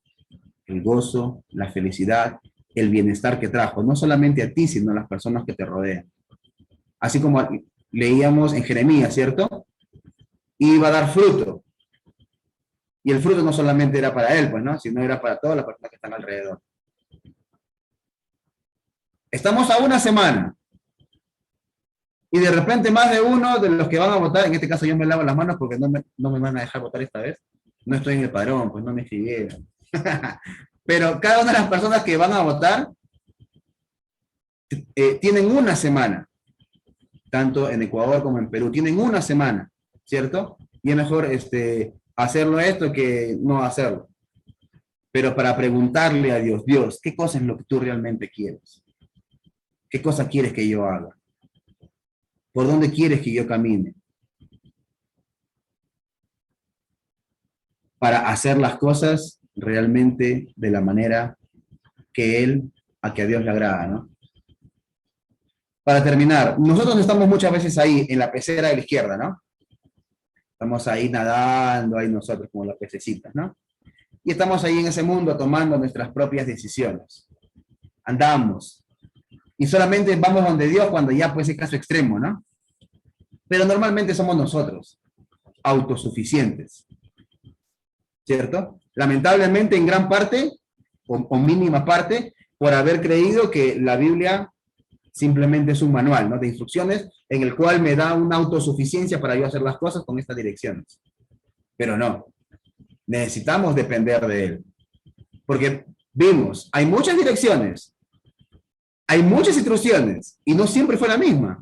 el gozo, la felicidad, el bienestar que trajo, no solamente a ti, sino a las personas que te rodean. Así como leíamos en Jeremías, ¿cierto? Iba a dar fruto. Y el fruto no solamente era para él, pues, ¿no? Sino era para todas las personas que están alrededor. Estamos a una semana. Y de repente más de uno de los que van a votar, en este caso yo me lavo las manos porque no me van a dejar votar esta vez. No estoy en el padrón, pues no me escribieron. Pero cada una de las personas que van a votar tienen una semana, tanto en Ecuador como en Perú, tienen una semana, ¿cierto? Y es mejor hacerlo esto que no hacerlo. Pero para preguntarle a Dios, Dios, ¿qué cosa es lo que tú realmente quieres? ¿Qué cosa quieres que yo haga? ¿Por dónde quieres que yo camine? Para hacer las cosas realmente de la manera que a Dios le agrada, ¿no? Para terminar, nosotros estamos muchas veces ahí, en la pecera de la izquierda, ¿no? Estamos ahí nadando, ahí nosotros como las pececitas, ¿no? Y estamos ahí en ese mundo tomando nuestras propias decisiones. Andamos. Y solamente vamos donde Dios cuando ya pues es caso extremo, ¿no? Pero normalmente somos nosotros, autosuficientes. ¿Cierto? Lamentablemente en gran parte, o mínima parte, por haber creído que la Biblia simplemente es un manual, ¿no? De instrucciones en el cual me da una autosuficiencia para yo hacer las cosas con estas direcciones. Pero no, necesitamos depender de Él. Porque vimos, hay muchas direcciones, hay muchas instrucciones, y no siempre fue la misma.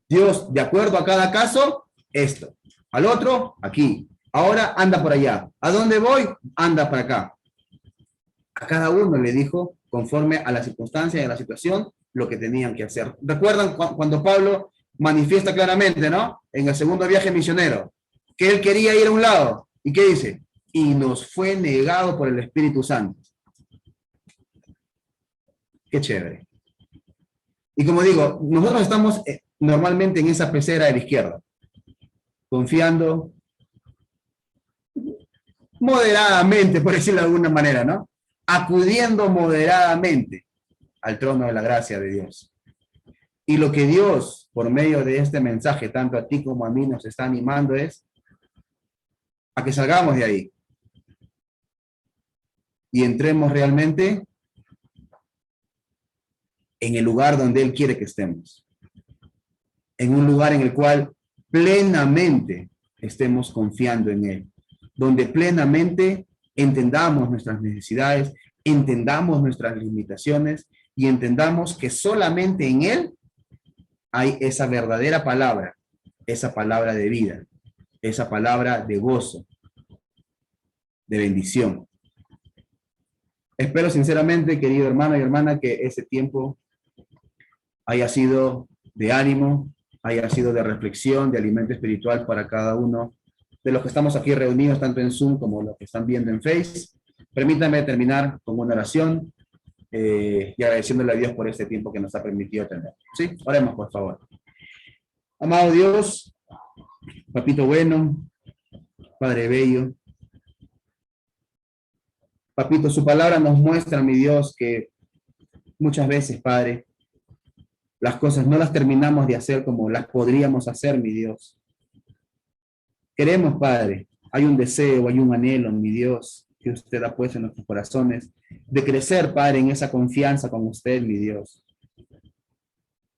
Dios, de acuerdo a cada caso, esto. Al otro, aquí. Ahora anda por allá. ¿A dónde voy? Anda para acá. A cada uno le dijo, conforme a la circunstancia y a la situación, lo que tenían que hacer. ¿Recuerdan cuando Pablo manifiesta claramente, ¿no? En el segundo viaje misionero, que él quería ir a un lado. ¿Y qué dice? Y nos fue negado por el Espíritu Santo. Qué chévere. Y como digo, nosotros estamos normalmente en esa pecera de la izquierda, confiando moderadamente, por decirlo de alguna manera, ¿no? Acudiendo moderadamente al trono de la gracia de Dios. Y lo que Dios, por medio de este mensaje, tanto a ti como a mí, nos está animando es a que salgamos de ahí y entremos realmente en el lugar donde Él quiere que estemos. En un lugar en el cual plenamente estemos confiando en Él, donde plenamente entendamos nuestras necesidades, entendamos nuestras limitaciones y entendamos que solamente en Él hay esa verdadera palabra, esa palabra de vida, esa palabra de gozo, de bendición. Espero sinceramente, querido hermano y hermana, que ese tiempo haya sido de ánimo, haya sido de reflexión, de alimento espiritual para cada uno de los que estamos aquí reunidos, tanto en Zoom como los que están viendo en Face. Permítanme terminar con una oración y agradeciéndole a Dios por este tiempo que nos ha permitido tener. ¿Sí? Oremos, por favor. Amado Dios, Papito bueno, Padre bello, Papito, su palabra nos muestra, mi Dios, que muchas veces, Padre, las cosas no las terminamos de hacer como las podríamos hacer, mi Dios. Queremos, Padre, hay un deseo, hay un anhelo, mi Dios, que usted ha puesto en nuestros corazones, de crecer, Padre, en esa confianza con usted, mi Dios.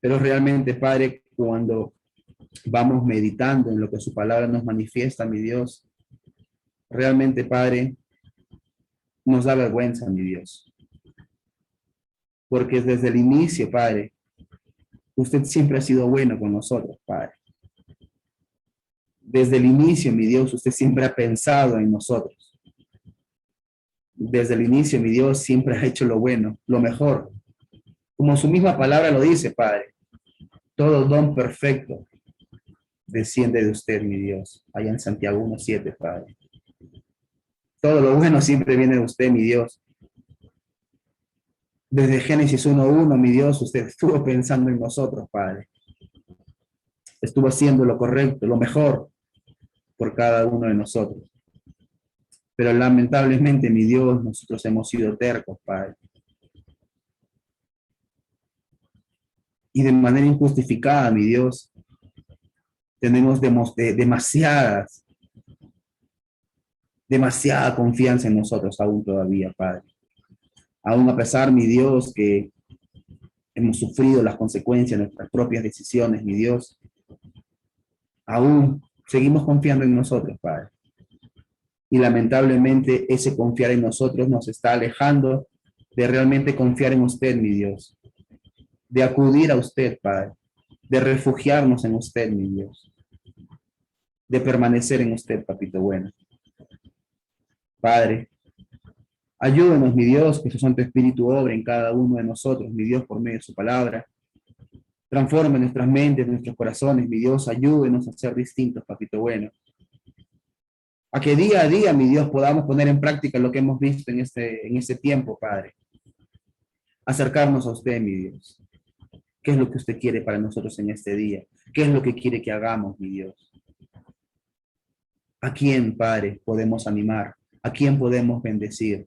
Pero realmente, Padre, cuando vamos meditando en lo que su palabra nos manifiesta, mi Dios, realmente, Padre, nos da vergüenza, mi Dios. Porque desde el inicio, Padre, usted siempre ha sido bueno con nosotros, Padre. Desde el inicio, mi Dios, usted siempre ha pensado en nosotros. Desde el inicio, mi Dios, siempre ha hecho lo bueno, lo mejor. Como su misma palabra lo dice, Padre. Todo don perfecto desciende de usted, mi Dios. Allá en Santiago 1:7, Padre. Todo lo bueno siempre viene de usted, mi Dios. Desde Génesis 1:1, mi Dios, usted estuvo pensando en nosotros, Padre. Estuvo haciendo lo correcto, lo mejor por cada uno de nosotros. Pero lamentablemente, mi Dios, nosotros hemos sido tercos, Padre. Y de manera injustificada, mi Dios, tenemos demasiada confianza en nosotros aún todavía, Padre. Aún a pesar, mi Dios, que hemos sufrido las consecuencias de nuestras propias decisiones, mi Dios, aún seguimos confiando en nosotros, Padre. Y lamentablemente ese confiar en nosotros nos está alejando de realmente confiar en usted, mi Dios. De acudir a usted, Padre. De refugiarnos en usted, mi Dios. De permanecer en usted, Papito bueno. Padre, Ayúdenos, mi Dios, que su Santo Espíritu obre en cada uno de nosotros, mi Dios, por medio de su palabra. Transforme nuestras mentes, nuestros corazones, mi Dios, ayúdenos a ser distintos, papito bueno. A que día a día, mi Dios, podamos poner en práctica lo que hemos visto en este tiempo, Padre. Acercarnos a usted, mi Dios. ¿Qué es lo que usted quiere para nosotros en este día? ¿Qué es lo que quiere que hagamos, mi Dios? ¿A quién, Padre, podemos animar? ¿A quién podemos bendecir?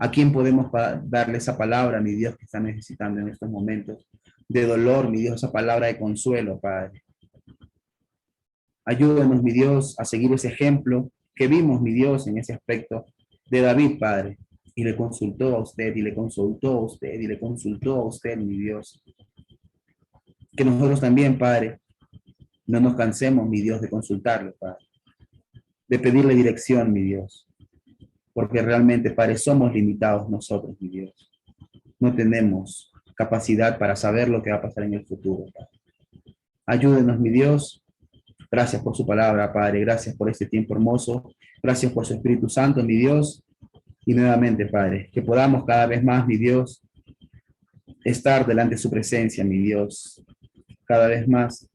¿A quién podemos darle esa palabra, mi Dios, que está necesitando en estos momentos de dolor, mi Dios, esa palabra de consuelo, Padre? Ayúdanos, mi Dios, a seguir ese ejemplo que vimos, mi Dios, en ese aspecto de David, Padre. Y le consultó a usted, y le consultó a usted, y le consultó a usted, mi Dios. Que nosotros también, Padre, no nos cansemos, mi Dios, de consultarle, Padre. De pedirle dirección, mi Dios. Porque realmente, Padre, somos limitados nosotros, mi Dios. No tenemos capacidad para saber lo que va a pasar en el futuro, Padre. Ayúdenos, mi Dios. Gracias por su palabra, Padre. Gracias por este tiempo hermoso. Gracias por su Espíritu Santo, mi Dios. Y nuevamente, Padre, que podamos cada vez más, mi Dios, estar delante de su presencia, mi Dios. Cada vez más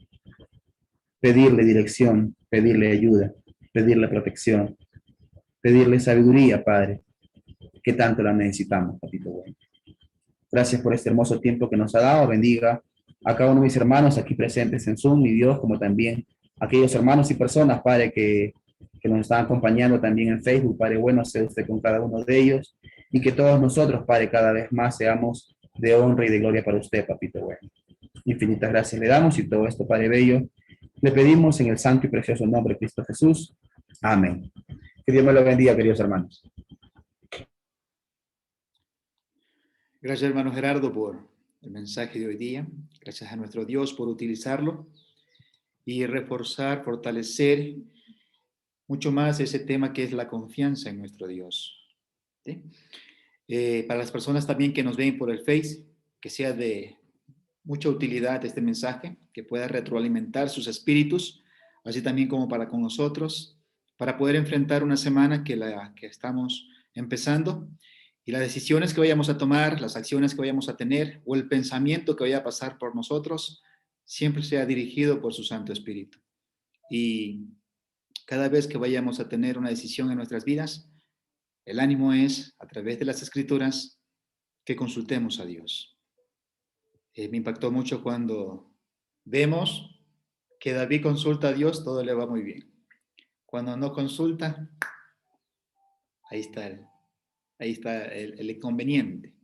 pedirle dirección, pedirle ayuda, pedirle protección, pedirle sabiduría, Padre, que tanto la necesitamos, papito bueno. Gracias por este hermoso tiempo que nos ha dado. Bendiga a cada uno de mis hermanos aquí presentes en Zoom, mi Dios, como también a aquellos hermanos y personas, Padre, que nos están acompañando también en Facebook. Padre bueno, sea usted con cada uno de ellos y que todos nosotros, Padre, cada vez más seamos de honra y de gloria para usted, papito bueno. Infinitas gracias le damos y todo esto, Padre bello, le pedimos en el santo y precioso nombre de Cristo Jesús. Amén. Que Dios me lo bendiga, queridos hermanos. Gracias, hermano Gerardo, por el mensaje de hoy día. Gracias a nuestro Dios por utilizarlo y reforzar, fortalecer mucho más ese tema que es la confianza en nuestro Dios. ¿Sí? Para las personas también que nos ven por el Face, que sea de mucha utilidad este mensaje, que pueda retroalimentar sus espíritus, así también como para con nosotros, para poder enfrentar una semana que estamos empezando y las decisiones que vayamos a tomar, las acciones que vayamos a tener o el pensamiento que vaya a pasar por nosotros, siempre sea dirigido por su Santo Espíritu. Y cada vez que vayamos a tener una decisión en nuestras vidas, el ánimo es, a través de las Escrituras, que consultemos a Dios. Me impactó mucho cuando vemos que David consulta a Dios, todo le va muy bien. Cuando no consulta, ahí está el inconveniente.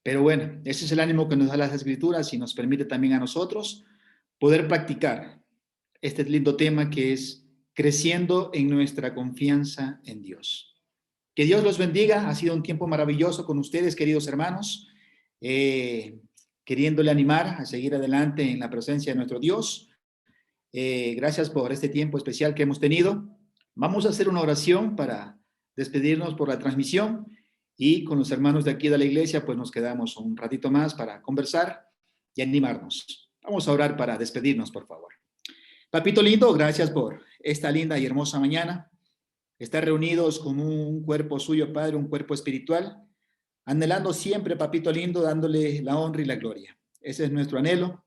Pero bueno, ese es el ánimo que nos da las Escrituras y nos permite también a nosotros poder practicar este lindo tema que es creciendo en nuestra confianza en Dios. Que Dios los bendiga. Ha sido un tiempo maravilloso con ustedes, queridos hermanos, queriéndole animar a seguir adelante en la presencia de nuestro Dios. Gracias por este tiempo especial que hemos tenido. Vamos a hacer una oración para despedirnos por la transmisión y con los hermanos de aquí de la iglesia pues nos quedamos un ratito más para conversar y animarnos. Vamos a orar para despedirnos, por favor. Papito lindo, gracias por esta linda y hermosa mañana. Estar reunidos con un cuerpo suyo, Padre, un cuerpo espiritual, anhelando siempre, papito lindo, dándole la honra y la gloria. Ese es nuestro anhelo,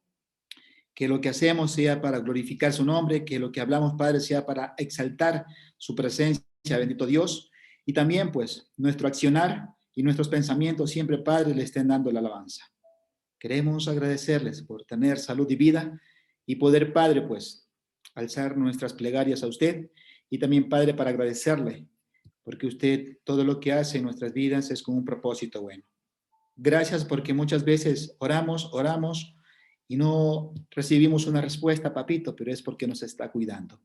que lo que hacemos sea para glorificar su nombre, que lo que hablamos, Padre, sea para exaltar su presencia, bendito Dios, y también, pues, nuestro accionar y nuestros pensamientos siempre, Padre, le estén dando la alabanza. Queremos agradecerles por tener salud y vida y poder, Padre, pues, alzar nuestras plegarias a usted y también, Padre, para agradecerle, porque usted todo lo que hace en nuestras vidas es con un propósito bueno. Gracias porque muchas veces oramos y no recibimos una respuesta, papito, pero es porque nos está cuidando.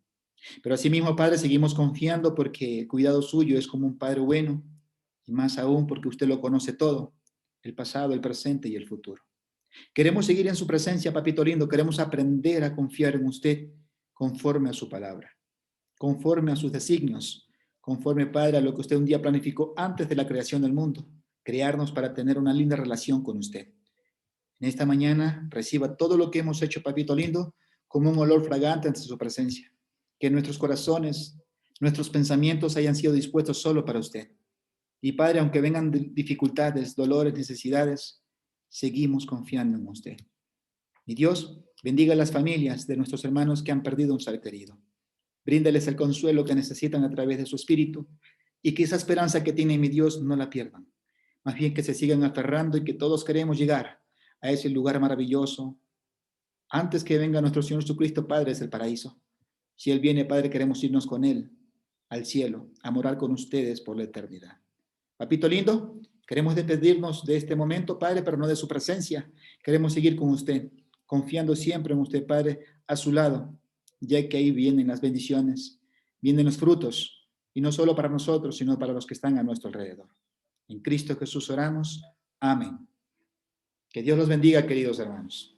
Pero asimismo, Padre, seguimos confiando porque el cuidado suyo es como un Padre bueno y más aún porque usted lo conoce todo, el pasado, el presente y el futuro. Queremos seguir en su presencia, papito lindo, queremos aprender a confiar en usted conforme a su palabra, conforme a sus designios, conforme, Padre, a lo que usted un día planificó antes de la creación del mundo, crearnos para tener una linda relación con usted. En esta mañana reciba todo lo que hemos hecho, papito lindo, como un olor fragante ante su presencia. Que nuestros corazones, nuestros pensamientos hayan sido dispuestos solo para usted. Y Padre, aunque vengan dificultades, dolores, necesidades, seguimos confiando en usted. Mi Dios, bendiga a las familias de nuestros hermanos que han perdido un ser querido. Bríndales el consuelo que necesitan a través de su espíritu y que esa esperanza que tienen, mi Dios, no la pierdan. Más bien que se sigan aferrando y que todos queremos llegar a ese lugar maravilloso. Antes que venga nuestro Señor Jesucristo, Padre, es el paraíso. Si Él viene, Padre, queremos irnos con Él al cielo, a morar con ustedes por la eternidad. Papito lindo, queremos despedirnos de este momento, Padre, pero no de su presencia. Queremos seguir con usted, confiando siempre en usted, Padre, a su lado, ya que ahí vienen las bendiciones, vienen los frutos, y no solo para nosotros, sino para los que están a nuestro alrededor. En Cristo Jesús oramos. Amén. Que Dios los bendiga, queridos hermanos.